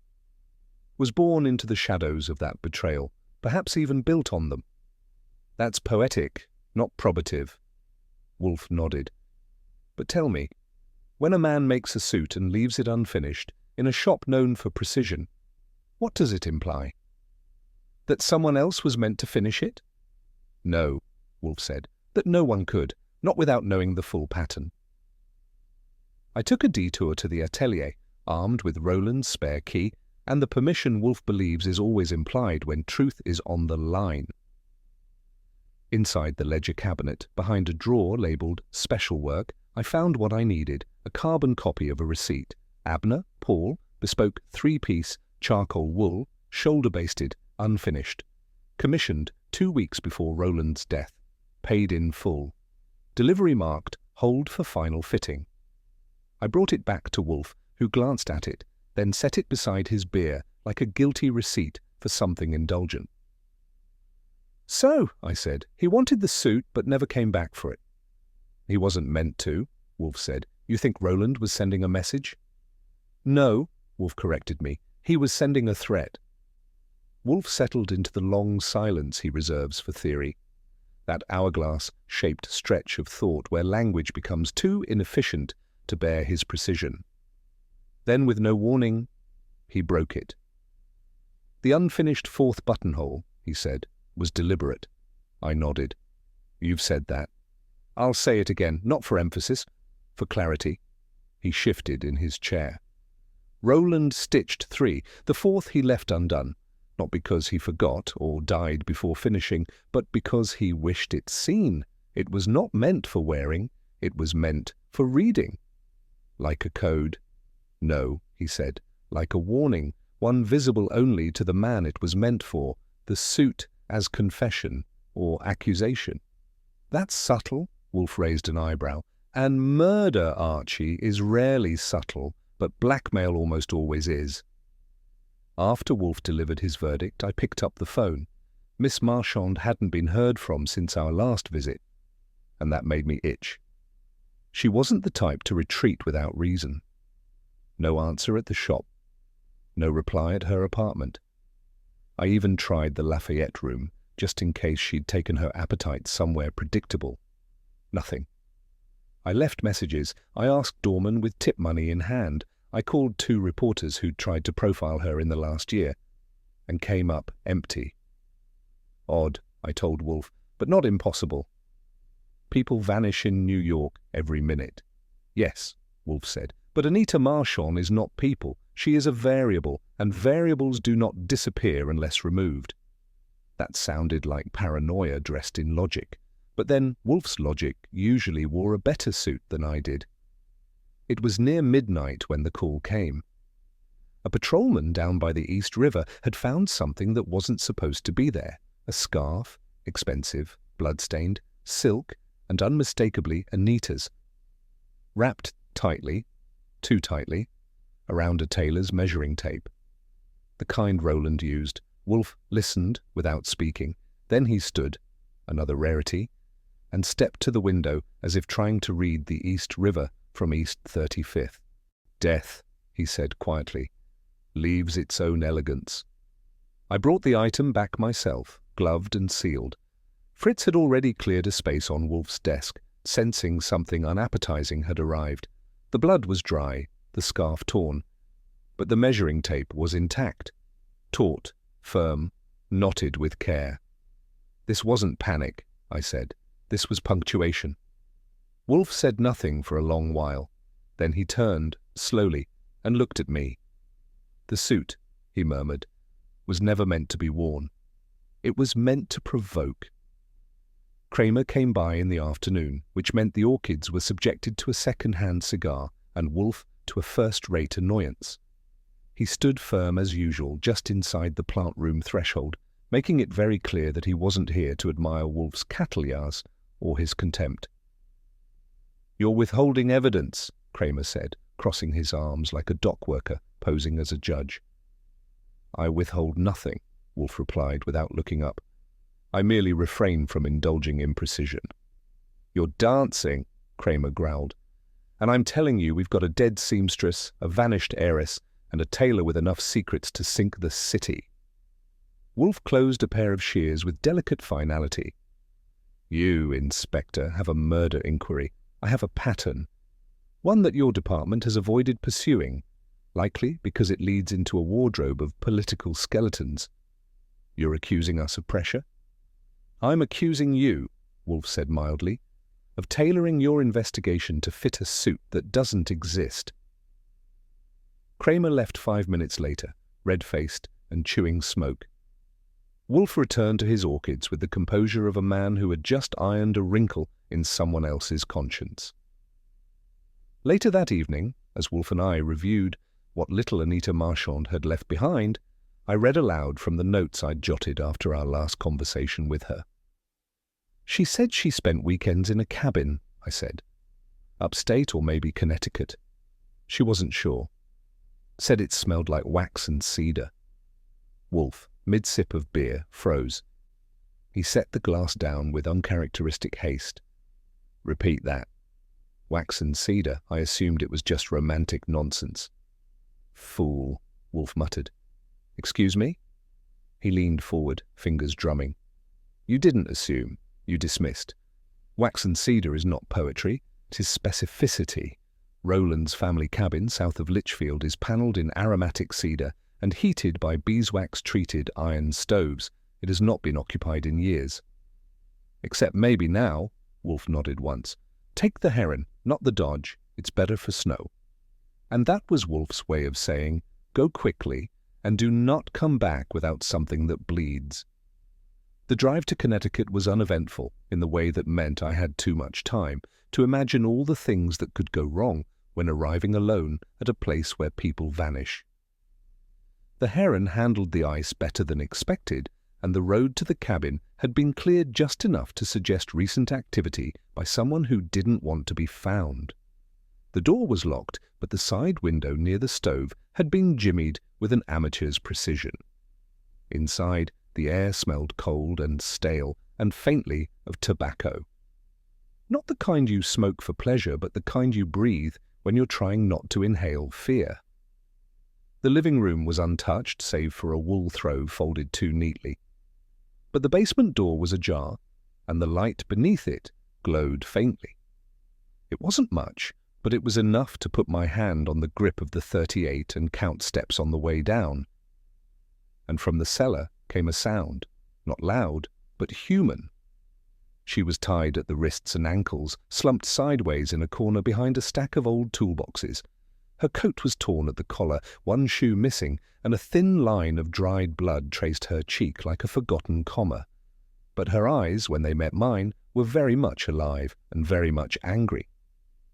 Was born into the shadows of that betrayal, perhaps even built on them. That's poetic, not probative. Wolfe nodded. But tell me, when a man makes a suit and leaves it unfinished, in a shop known for precision, what does it imply? That someone else was meant to finish it? No, Wolfe said, that no one could, not without knowing the full pattern. I took a detour to the atelier, armed with Roland's spare key and the permission Wolfe believes is always implied when truth is on the line. Inside the ledger cabinet, behind a drawer labelled Special Work, I found what I needed, a carbon copy of a receipt. Abner, Paul, bespoke 3-piece, charcoal wool, shoulder-basted, unfinished. Commissioned 2 weeks before Roland's death. Paid in full. Delivery marked, hold for final fitting. I brought it back to Wolfe, who glanced at it, then set it beside his beer, like a guilty receipt for something indulgent. So, I said, he wanted the suit but never came back for it. He wasn't meant to, Wolfe said. You think Roland was sending a message? No, Wolfe corrected me. He was sending a threat. Wolfe settled into the long silence he reserves for theory, that hourglass-shaped stretch of thought where language becomes too inefficient to bear his precision. Then, with no warning, he broke it. The unfinished 4th buttonhole, he said, was deliberate. I nodded. You've said that. I'll say it again, not for emphasis, for clarity. He shifted in his chair. Roland stitched 3, the 4th he left undone, not because he forgot or died before finishing, but because he wished it seen. It was not meant for wearing, it was meant for reading. Like a code. No, he said, like a warning, one visible only to the man it was meant for, the suit as confession or accusation. That's subtle, Wolfe raised an eyebrow. And murder, Archie, is rarely subtle, but blackmail almost always is. After Wolfe delivered his verdict, I picked up the phone. Miss Marchand hadn't been heard from since our last visit, and that made me itch. She wasn't the type to retreat without reason. No answer at the shop. No reply at her apartment. I even tried the Lafayette room, just in case she'd taken her appetite somewhere predictable. Nothing. I left messages. I asked Dorman with tip money in hand. I called 2 reporters who'd tried to profile her in the last year, and came up empty. Odd, I told Wolfe, but not impossible. People vanish in New York every minute. Yes, Wolfe said, but Anita Marchand is not people. She is a variable, and variables do not disappear unless removed. That sounded like paranoia dressed in logic. But then Wolfe's logic usually wore a better suit than I did. It was near midnight when the call came. A patrolman down by the East River had found something that wasn't supposed to be there. A scarf, expensive, blood-stained, silk, and unmistakably Anita's. Wrapped tightly, too tightly, around a tailor's measuring tape. The kind Roland used. Wolfe listened without speaking. Then he stood, another rarity, and stepped to the window as if trying to read the East River from East 35th. Death, he said quietly. Leaves its own elegance. I brought the item back myself, gloved and sealed. Fritz had already cleared a space on Wolfe's desk, sensing something unappetizing had arrived. The blood was dry, the scarf torn, but the measuring tape was intact, taut, firm, knotted with care. This wasn't panic, I said. This was punctuation. Wolfe said nothing for a long while. Then he turned, slowly, and looked at me. The suit, he murmured, was never meant to be worn. It was meant to provoke. Kramer came by in the afternoon, which meant the orchids were subjected to a second-hand cigar and Wolfe to a first-rate annoyance. He stood firm as usual just inside the plant room threshold, making it very clear that he wasn't here to admire Wolfe's cattleyas or his contempt. "You're withholding evidence," Kramer said, crossing his arms like a dock worker posing as a judge. "I withhold nothing," Wolfe replied without looking up. "I merely refrain from indulging imprecision." "You're dancing," Kramer growled. "And I'm telling you we've got a dead seamstress, a vanished heiress, and a tailor with enough secrets to sink the city." Wolfe closed a pair of shears with delicate finality. "You, Inspector, have a murder inquiry. I have a pattern. One that your department has avoided pursuing, likely because it leads into a wardrobe of political skeletons. You're accusing us of pressure?" "I'm accusing you," Wolfe said mildly, "of tailoring your investigation to fit a suit that doesn't exist." Kramer left 5 minutes later, red-faced and chewing smoke. Wolfe returned to his orchids with the composure of a man who had just ironed a wrinkle in someone else's conscience. Later that evening, as Wolfe and I reviewed what little Anita Marchand had left behind, I read aloud from the notes I'd jotted after our last conversation with her. "She said she spent weekends in a cabin," I said. "Upstate or maybe Connecticut. She wasn't sure. Said it smelled like wax and cedar." Wolfe, mid-sip of beer, froze. He set the glass down with uncharacteristic haste. "Repeat that." "Wax and cedar. I assumed it was just romantic nonsense." "Fool," Wolfe muttered. "Excuse me?" He leaned forward, fingers drumming. "You didn't assume. You dismissed. Wax and cedar is not poetry. It is specificity. Rowland's family cabin south of Litchfield is panelled in aromatic cedar and heated by beeswax-treated iron stoves. It has not been occupied in years." "Except maybe now," Wolfe nodded once. "Take the heron, not the dodge. It's better for snow." And that was Wolfe's way of saying, go quickly and do not come back without something that bleeds. The drive to Connecticut was uneventful in the way that meant I had too much time to imagine all the things that could go wrong when arriving alone at a place where people vanish. The heron handled the ice better than expected, and the road to the cabin had been cleared just enough to suggest recent activity by someone who didn't want to be found. The door was locked, but the side window near the stove had been jimmied with an amateur's precision. Inside, the air smelled cold and stale, and faintly of tobacco. Not the kind you smoke for pleasure, but the kind you breathe when you're trying not to inhale fear. The living room was untouched, save for a wool throw folded too neatly. But the basement door was ajar, and the light beneath it glowed faintly. It wasn't much, but it was enough to put my hand on the grip of the 38 and count steps on the way down. And from the cellar came a sound, not loud, but human. She was tied at the wrists and ankles, slumped sideways in a corner behind a stack of old toolboxes. Her coat was torn at the collar, one shoe missing, and a thin line of dried blood traced her cheek like a forgotten comma. But her eyes, when they met mine, were very much alive and very much angry.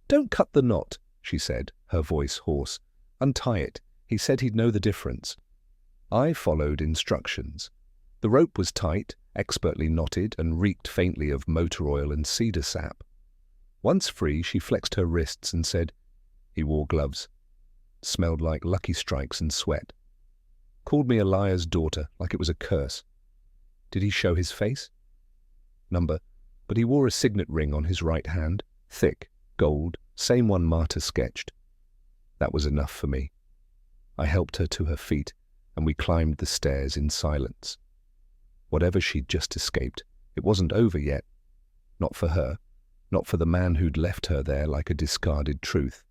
"Don't cut the knot," she said, her voice hoarse. "Untie it. He said he'd know the difference." I followed instructions. The rope was tight, expertly knotted, and reeked faintly of motor oil and cedar sap. Once free, she flexed her wrists and said, "He wore gloves. Smelled like Lucky Strikes and sweat. Called me a liar's daughter, like it was a curse. Did he show his face?" "Number, but he wore a signet ring on his right hand, thick, gold, same one Marta sketched." That was enough for me. I helped her to her feet, and we climbed the stairs in silence. Whatever she'd just escaped, it wasn't over yet. Not for her, not for the man who'd left her there like a discarded truth.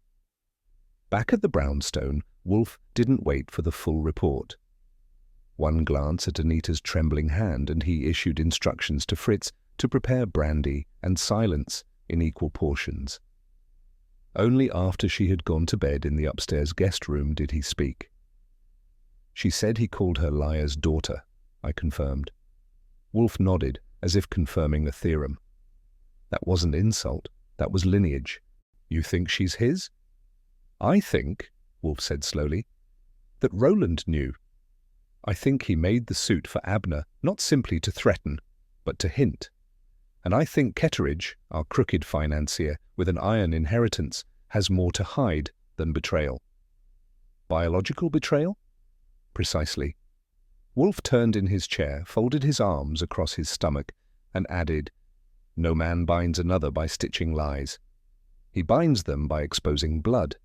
Back at the brownstone, Wolfe didn't wait for the full report. One glance at Anita's trembling hand, and he issued instructions to Fritz to prepare brandy and silence in equal portions. Only after she had gone to bed in the upstairs guest room did he speak. She said he called her Liar's daughter, I confirmed. Wolfe nodded, as if confirming a theorem. That wasn't insult, that was lineage. You think she's his? I think, Wolfe said slowly, that Roland knew. I think he made the suit for Abner not simply to threaten, but to hint. And I think Ketteridge, our crooked financier with an iron inheritance, has more to hide than betrayal. Biological betrayal? Precisely. Wolfe turned in his chair, folded his arms across his stomach, and added, "No man binds another by stitching lies. He binds them by exposing blood."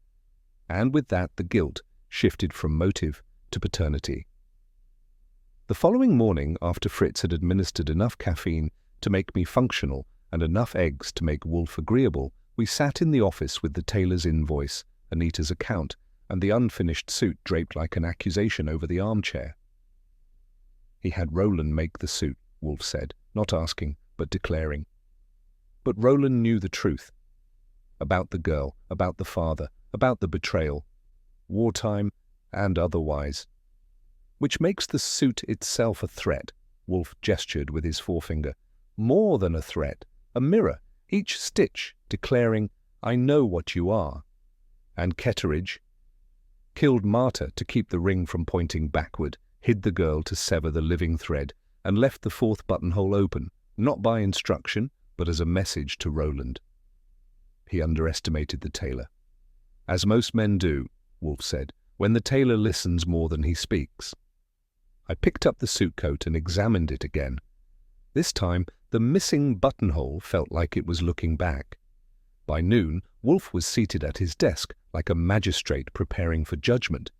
And with that the guilt shifted from motive to paternity. The following morning, after Fritz had administered enough caffeine to make me functional and enough eggs to make Wolfe agreeable, we sat in the office with the tailor's invoice, Anita's account, and the unfinished suit draped like an accusation over the armchair. He had Roland make the suit, Wolfe said, not asking, but declaring. But Roland knew the truth. About the girl, about the father, about the betrayal, wartime and otherwise. Which makes the suit itself a threat, Wolfe gestured with his forefinger. More than a threat, a mirror, each stitch declaring, "I know what you are." And Ketteridge killed Marta to keep the ring from pointing backward, hid the girl to sever the living thread, and left the fourth buttonhole open, not by instruction, but as a message to Roland. He underestimated the tailor. As most men do, Wolfe said, when the tailor listens more than he speaks. I picked up the suit coat and examined it again. This time, the missing buttonhole felt like it was looking back. By noon, Wolfe was seated at his desk like a magistrate preparing for judgment.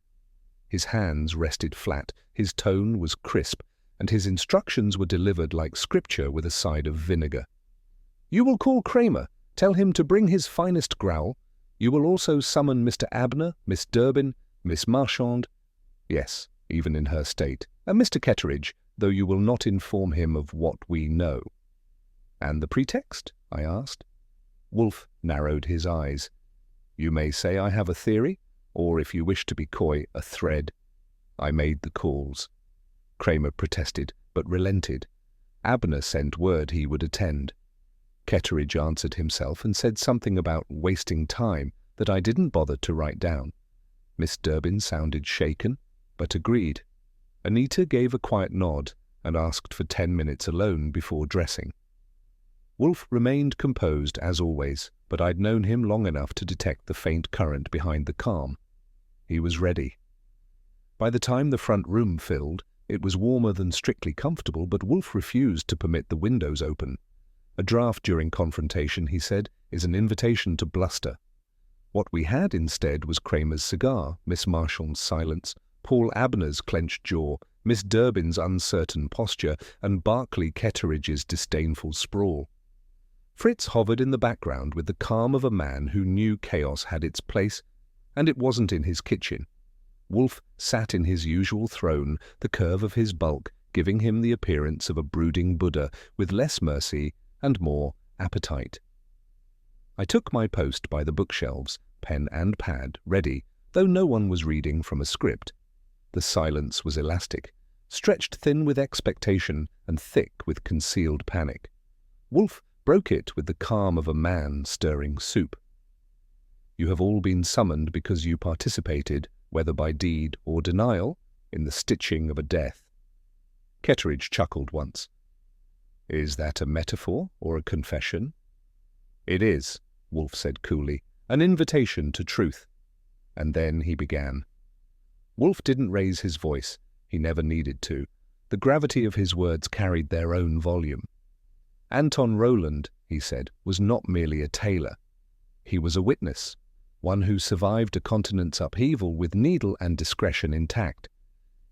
His hands rested flat, his tone was crisp, and his instructions were delivered like scripture with a side of vinegar. "You will call Kramer, tell him to bring his finest growl. You will also summon Mr. Abner, Miss Durbin, Miss Marchand, yes, even in her state, and Mr. Ketteridge, though you will not inform him of what we know." "And the pretext?" I asked. Wolfe narrowed his eyes. "You may say I have a theory, or if you wish to be coy, a thread. I made the calls." Kramer protested, but relented. Abner sent word he would attend. Ketteridge answered himself and said something about wasting time that I didn't bother to write down. Miss Durbin sounded shaken, but agreed. Anita gave a quiet nod and asked for 10 minutes alone before dressing. Wolfe remained composed as always, but I'd known him long enough to detect the faint current behind the calm. He was ready. By the time the front room filled, it was warmer than strictly comfortable, but Wolfe refused to permit the windows open. A draft during confrontation, he said, is an invitation to bluster. What we had instead was Kramer's cigar, Miss Marchand's silence, Paul Abner's clenched jaw, Miss Durbin's uncertain posture, and Barclay Ketteridge's disdainful sprawl. Fritz hovered in the background with the calm of a man who knew chaos had its place, and it wasn't in his kitchen. Wolfe sat in his usual throne, the curve of his bulk giving him the appearance of a brooding Buddha with less mercy and more appetite. I took my post by the bookshelves, pen and pad, ready, though no one was reading from a script. The silence was elastic, stretched thin with expectation and thick with concealed panic. Wolfe broke it with the calm of a man stirring soup. "You have all been summoned because you participated, whether by deed or denial, in the stitching of a death." Ketteridge chuckled once. "Is that a metaphor or a confession?" "It is," Wolfe said coolly, "an invitation to truth." And then he began. Wolfe didn't raise his voice. He never needed to. The gravity of his words carried their own volume. "Anton Roland," he said, "was not merely a tailor. He was a witness. one who survived a continent's upheaval with needle and discretion intact.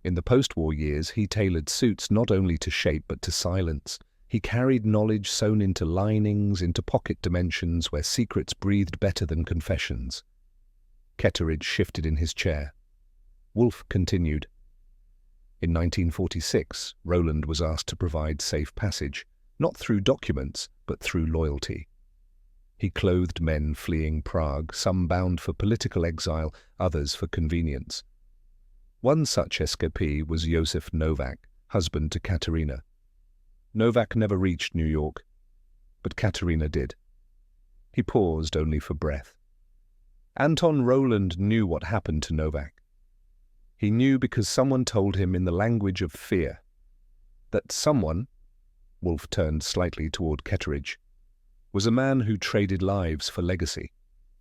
In the post-war years, he tailored suits not only to shape but to silence. He carried knowledge sewn into linings, into pocket dimensions where secrets breathed better than confessions. Ketteridge shifted in his chair. Wolfe continued. In 1946, Roland was asked to provide safe passage, not through documents, but through loyalty. He clothed men fleeing Prague, some bound for political exile, others for convenience. One such escapee was Josef Novak, husband to Katerina. Novak never reached New York, but Katerina did. He paused only for breath. Anton Roland knew what happened to Novak. He knew because someone told him in the language of fear. That someone, Wolfe turned slightly toward Ketteridge, was a man who traded lives for legacy,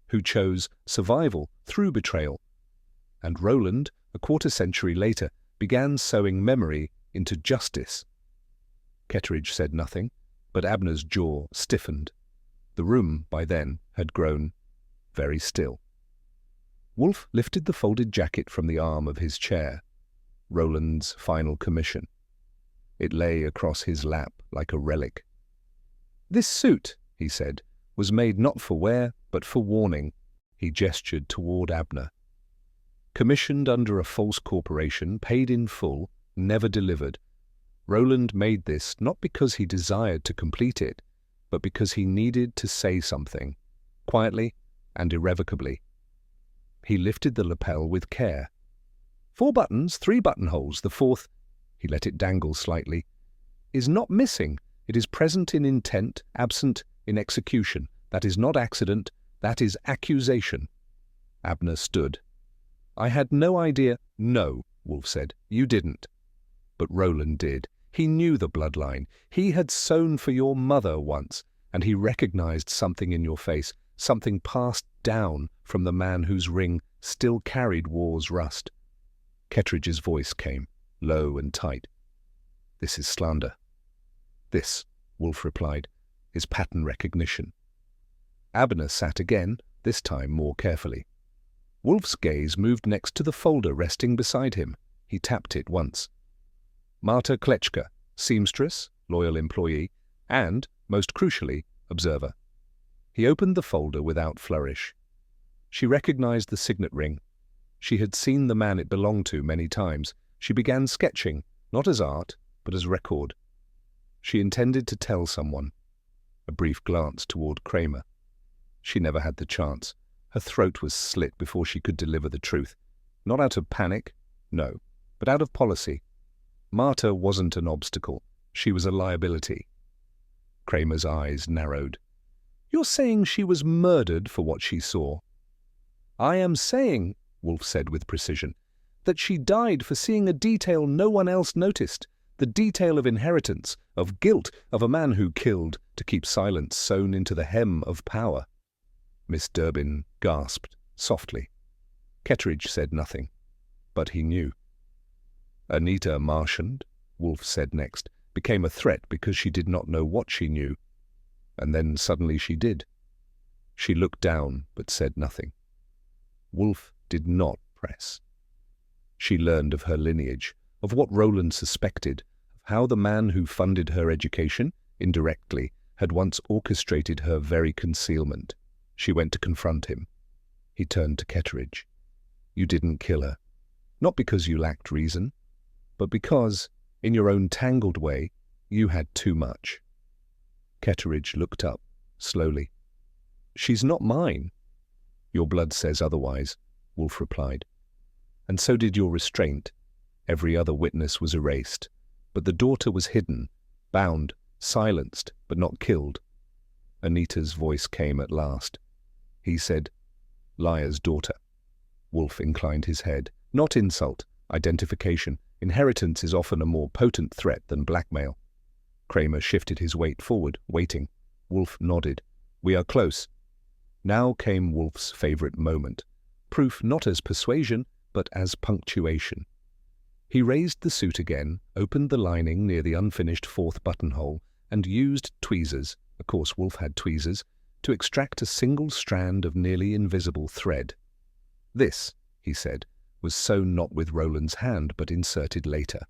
who chose survival through betrayal. And Roland, a quarter-century later, began sewing memory into justice. Ketteridge said nothing, but Abner's jaw stiffened. The room, by then, had grown very still. Wolfe lifted the folded jacket from the arm of his chair, Roland's final commission. It lay across his lap like a relic. "This suit," he said, "was made not for wear, but for warning." He gestured toward Abner. Commissioned under a false corporation, paid in full, never delivered, Roland made this not because he desired to complete it, but because he needed to say something, quietly and irrevocably. He lifted the lapel with care. 4 buttons, 3 buttonholes, the fourth, he let it dangle slightly, is not missing. It is present in intent, absent in execution. That is not accident, that is accusation. Abner stood. "I had no idea." "No," Wolfe said, "you didn't." But Roland did. He knew the bloodline. He had sewn for your mother once, and he recognized something in your face, something passed down from the man whose ring still carried war's rust. Ketteridge's voice came, low and tight. "This is slander." "This," Wolfe replied, "is pattern recognition." Abner sat again, this time more carefully. Wolfe's gaze moved next to the folder resting beside him. He tapped it once. Marta Kletschka, seamstress, loyal employee, and, most crucially, observer. He opened the folder without flourish. She recognized the signet ring. She had seen the man it belonged to many times. She began sketching, not as art, but as record. She intended to tell someone. A brief glance toward Kramer. She never had the chance. Her throat was slit before she could deliver the truth. Not out of panic, no, but out of policy. Marta wasn't an obstacle. She was a liability. Kramer's eyes narrowed. "You're saying she was murdered for what she saw?" "I am saying," Wolfe said with precision, "that she died for seeing a detail no one else noticed, the detail of inheritance, of guilt, of a man who killed to keep silence sewn into the hem of power." Miss Durbin gasped softly. Ketteridge said nothing, but he knew. Anita Marchand, Wolfe said next, became a threat because she did not know what she knew. And then suddenly she did. She looked down but said nothing. Wolfe did not press. She learned of her lineage, of what Roland suspected, of how the man who funded her education, indirectly, had once orchestrated her very concealment. She went to confront him. He turned to Ketteridge. "You didn't kill her, not because you lacked reason, but because, in your own tangled way, you had too much." Ketteridge looked up, slowly. "She's not mine." "Your blood says otherwise," Wolfe replied. "And so did your restraint. Every other witness was erased, but the daughter was hidden, bound, silenced, but not killed." Anita's voice came at last. He said, "Liar's daughter." Wolfe inclined his head. "Not insult, identification. Inheritance is often a more potent threat than blackmail." Kramer shifted his weight forward, waiting. Wolfe nodded. "We are close." Now came Wolfe's favorite moment. Proof not as persuasion, but as punctuation. He raised the suit again, opened the lining near the unfinished 4th buttonhole, and used tweezers, of course Wolfe had tweezers, to extract a single strand of nearly invisible thread. This, he said, was sewn not with Roland's hand but inserted later.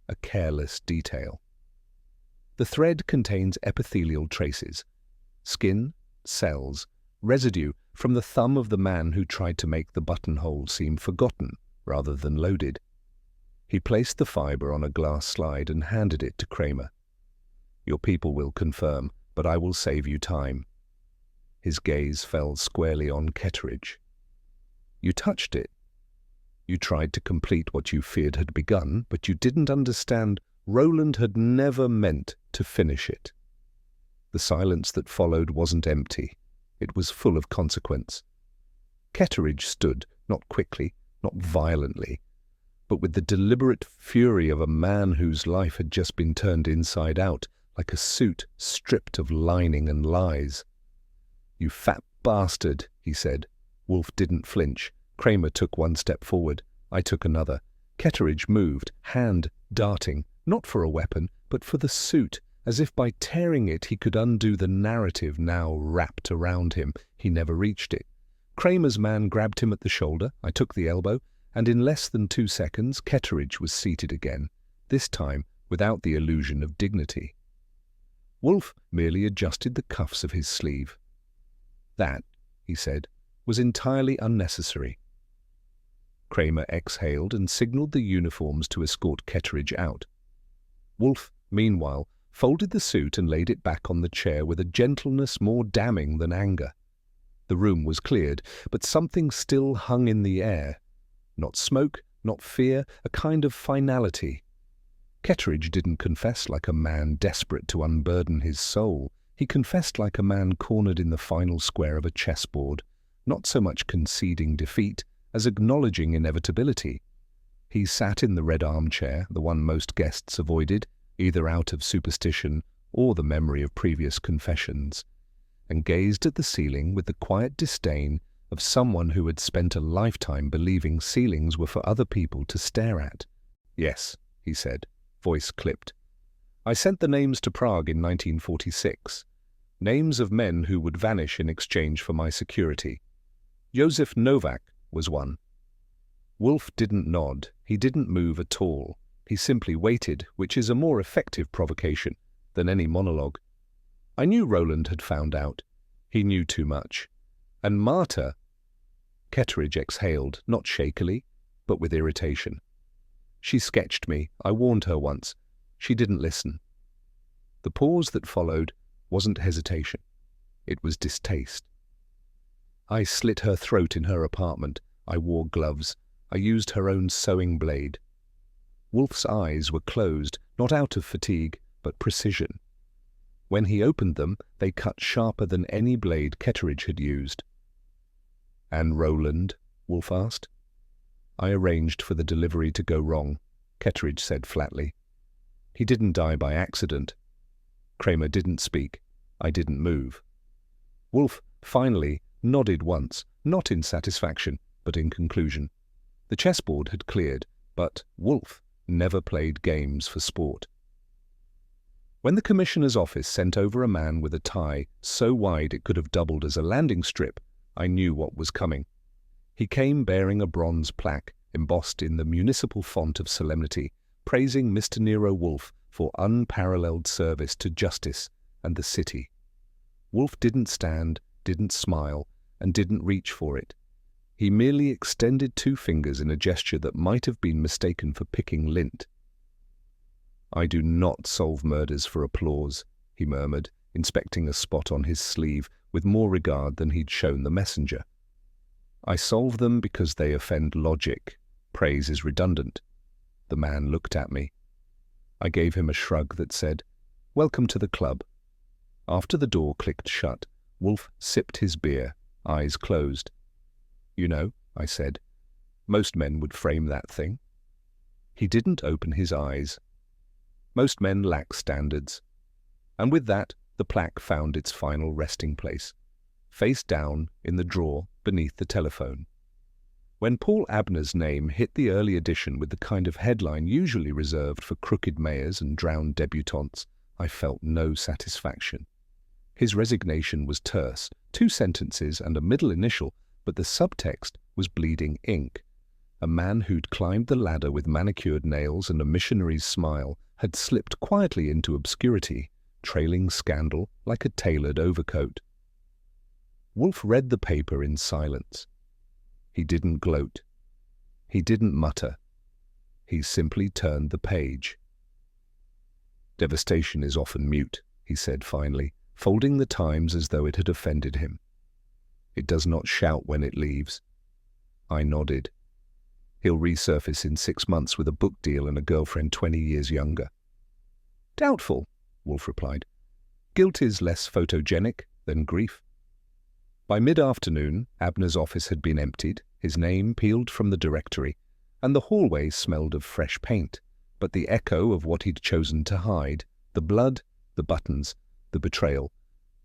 A careless detail. The thread contains epithelial traces, skin, cells, residue from the thumb of the man who tried to make the buttonhole seem forgotten rather than loaded. He placed the fibre on a glass slide and handed it to Kramer. "Your people will confirm, but I will save you time." His gaze fell squarely on Ketteridge. "You touched it. You tried to complete what you feared had begun, but you didn't understand Roland had never meant to finish it." The silence that followed wasn't empty. It was full of consequence. Ketteridge stood, not quickly, not violently, but with the deliberate fury of a man whose life had just been turned inside out, like a suit stripped of lining and lies. "You fat bastard," he said. Wolfe didn't flinch. Kramer took one step forward. I took another. Ketteridge moved, hand darting, not for a weapon, but for the suit, as if by tearing it he could undo the narrative now wrapped around him. He never reached it. Kramer's man grabbed him at the shoulder. I took the elbow, and in less than 2 seconds Ketteridge was seated again, this time without the illusion of dignity. Wolfe merely adjusted the cuffs of his sleeve. "That," he said, "was entirely unnecessary." Kramer exhaled and signaled the uniforms to escort Ketteridge out. Wolfe, meanwhile, folded the suit and laid it back on the chair with a gentleness more damning than anger. The room was cleared, but something still hung in the air. Not smoke, not fear, a kind of finality. Ketteridge didn't confess like a man desperate to unburden his soul. He confessed like a man cornered in the final square of a chessboard, not so much conceding defeat as acknowledging inevitability. He sat in the red armchair, the one most guests avoided, either out of superstition or the memory of previous confessions, and gazed at the ceiling with the quiet disdain of someone who had spent a lifetime believing ceilings were for other people to stare at. "Yes," he said, voice clipped. "I sent the names to Prague in 1946. Names of men who would vanish in exchange for my security. Josef Novak was one." Wolfe didn't nod. He didn't move at all. He simply waited, which is a more effective provocation than any monologue. I knew Roland had found out. He knew too much. And Marta— Ketteridge exhaled, not shakily, but with irritation. "She sketched me. I warned her once. She didn't listen." The pause that followed wasn't hesitation. It was distaste. "I slit her throat in her apartment. I wore gloves. I used her own sewing blade." Wolfe's eyes were closed, not out of fatigue, but precision. When he opened them, they cut sharper than any blade Ketteridge had used. "And Roland?" Wolfe asked. "I arranged for the delivery to go wrong," Ketteridge said flatly. "He didn't die by accident." Kramer didn't speak. I didn't move. Wolfe, finally, nodded once, not in satisfaction, but in conclusion. The chessboard had cleared, but Wolfe never played games for sport. When the commissioner's office sent over a man with a tie so wide it could have doubled as a landing strip, I knew what was coming. He came bearing a bronze plaque embossed in the municipal font of solemnity, praising Mr. Nero Wolfe for unparalleled service to justice and the city. Wolfe didn't stand, didn't smile, and didn't reach for it. He merely extended 2 fingers in a gesture that might have been mistaken for picking lint. "I do not solve murders for applause," he murmured, inspecting a spot on his sleeve with more regard than he'd shown the messenger. "I solve them because they offend logic. Praise is redundant." The man looked at me. I gave him a shrug that said, "Welcome to the club." After the door clicked shut, Wolfe sipped his beer, eyes closed. "You know," I said, "most men would frame that thing." He didn't open his eyes. Most men lack standards. And with that, the plaque found its final resting place, face down in the drawer beneath the telephone. When Paul Abner's name hit the early edition with the kind of headline usually reserved for crooked mayors and drowned debutantes, I felt no satisfaction. His resignation was terse, 2 sentences and a middle initial, but the subtext was bleeding ink. A man who'd climbed the ladder with manicured nails and a missionary's smile had slipped quietly into obscurity, trailing scandal like a tailored overcoat. Wolfe read the paper in silence. He didn't gloat. He didn't mutter. He simply turned the page. "Devastation is often mute," he said finally, folding the Times as though it had offended him. "It does not shout when it leaves." I nodded. "He'll resurface in 6 months with a book deal and a girlfriend 20 years younger." "Doubtful," Wolfe replied. "Guilt is less photogenic than grief." By mid-afternoon, Abner's office had been emptied, his name peeled from the directory, and the hallway smelled of fresh paint, but the echo of what he'd chosen to hide, the blood, the buttons, the betrayal,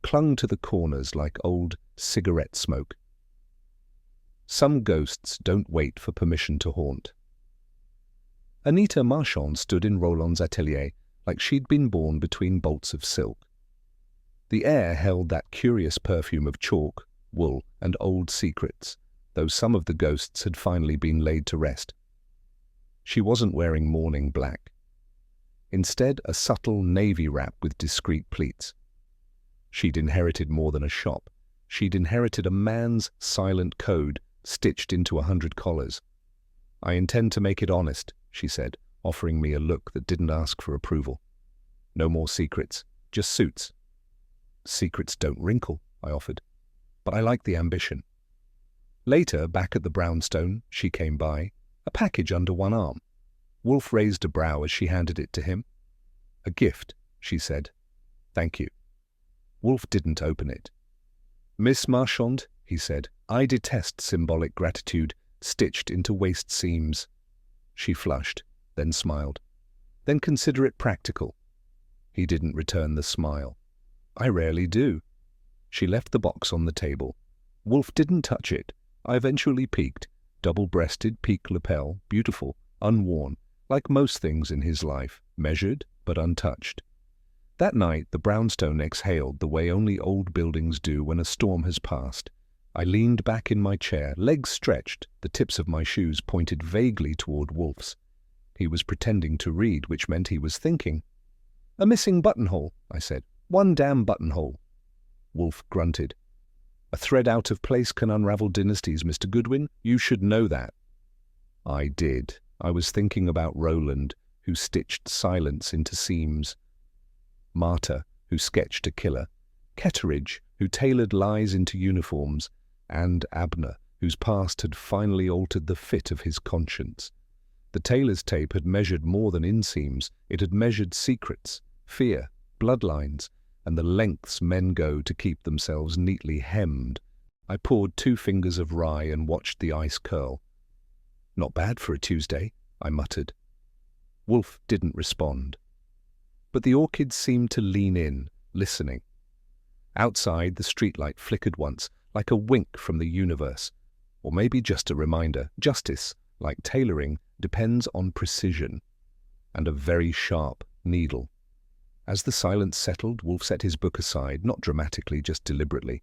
clung to the corners like old cigarette smoke. Some ghosts don't wait for permission to haunt. Anita Marchand stood in Roland's atelier like she'd been born between bolts of silk. The air held that curious perfume of chalk, wool, and old secrets, though some of the ghosts had finally been laid to rest. She wasn't wearing mourning black. Instead, a subtle navy wrap with discreet pleats. She'd inherited more than a shop. She'd inherited a man's silent code stitched into 100 collars. "I intend to make it honest," she said, offering me a look that didn't ask for approval. "No more secrets, just suits." "Secrets don't wrinkle," I offered. "But I like the ambition." Later, back at the brownstone, she came by, a package under one arm. Wolfe raised a brow as she handed it to him. "A gift," she said. "Thank you." Wolfe didn't open it. "Miss Marchand," he said, "I detest symbolic gratitude stitched into waist seams." She flushed, then smiled. "Then consider it practical." He didn't return the smile. "I rarely do." She left the box on the table. Wolfe didn't touch it. I eventually peeked. Double-breasted peak lapel, beautiful, unworn, like most things in his life, measured but untouched. That night the brownstone exhaled the way only old buildings do when a storm has passed. I leaned back in my chair, legs stretched, the tips of my shoes pointed vaguely toward Wolfe's. He was pretending to read, which meant he was thinking. "A missing buttonhole," I said. "One damn buttonhole." Wolfe grunted. "A thread out of place can unravel dynasties, Mr. Goodwin. You should know that." I did. I was thinking about Roland, who stitched silence into seams. Martyr, who sketched a killer. Ketteridge, who tailored lies into uniforms. And Abner, whose past had finally altered the fit of his conscience. The tailor's tape had measured more than inseams. It had measured secrets, fear, bloodlines, and the lengths men go to keep themselves neatly hemmed. I poured 2 fingers of rye and watched the ice curl. "Not bad for a Tuesday," I muttered. Wolfe didn't respond. But the orchids seemed to lean in, listening. Outside, the streetlight flickered once, like a wink from the universe. Or maybe just a reminder, justice, like tailoring, depends on precision and a very sharp needle. As the silence settled, Wolfe set his book aside, not dramatically, just deliberately.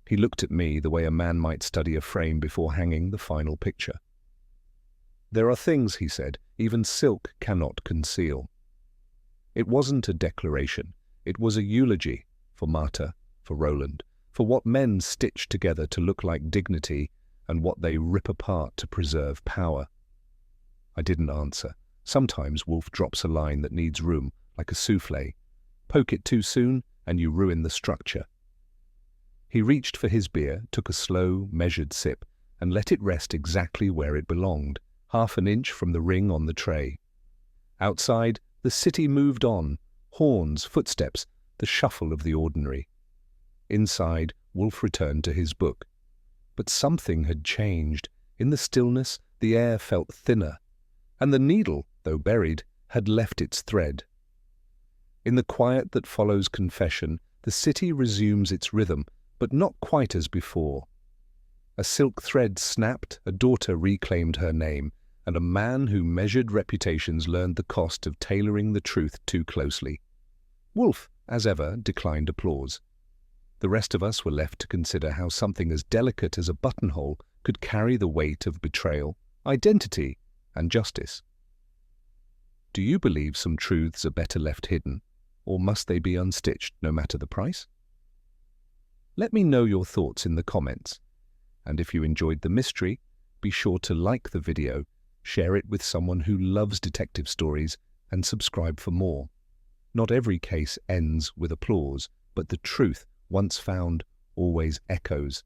He looked at me the way a man might study a frame before hanging the final picture. "There are things," he said, "even silk cannot conceal." It wasn't a declaration. It was a eulogy for Martyr, for Roland, for what men stitch together to look like dignity and what they rip apart to preserve power. I didn't answer. Sometimes Wolfe drops a line that needs room, like a soufflé. Poke it too soon, and you ruin the structure. He reached for his beer, took a slow, measured sip, and let it rest exactly where it belonged, half an inch from the ring on the tray. Outside, the city moved on, horns, footsteps, the shuffle of the ordinary. Inside, Wolfe returned to his book. But something had changed. In the stillness, the air felt thinner, and the needle, though buried, had left its thread. In the quiet that follows confession, the city resumes its rhythm, but not quite as before. A silk thread snapped, a daughter reclaimed her name, and a man who measured reputations learned the cost of tailoring the truth too closely. "Wolfe," as ever, declined applause. The rest of us were left to consider how something as delicate as a buttonhole could carry the weight of betrayal, identity, and justice. Do you believe some truths are better left hidden, or must they be unstitched no matter the price? Let me know your thoughts in the comments, and if you enjoyed the mystery, be sure to like the video, share it with someone who loves detective stories, and subscribe for more. Not every case ends with applause, but the truth, once found, always echoes.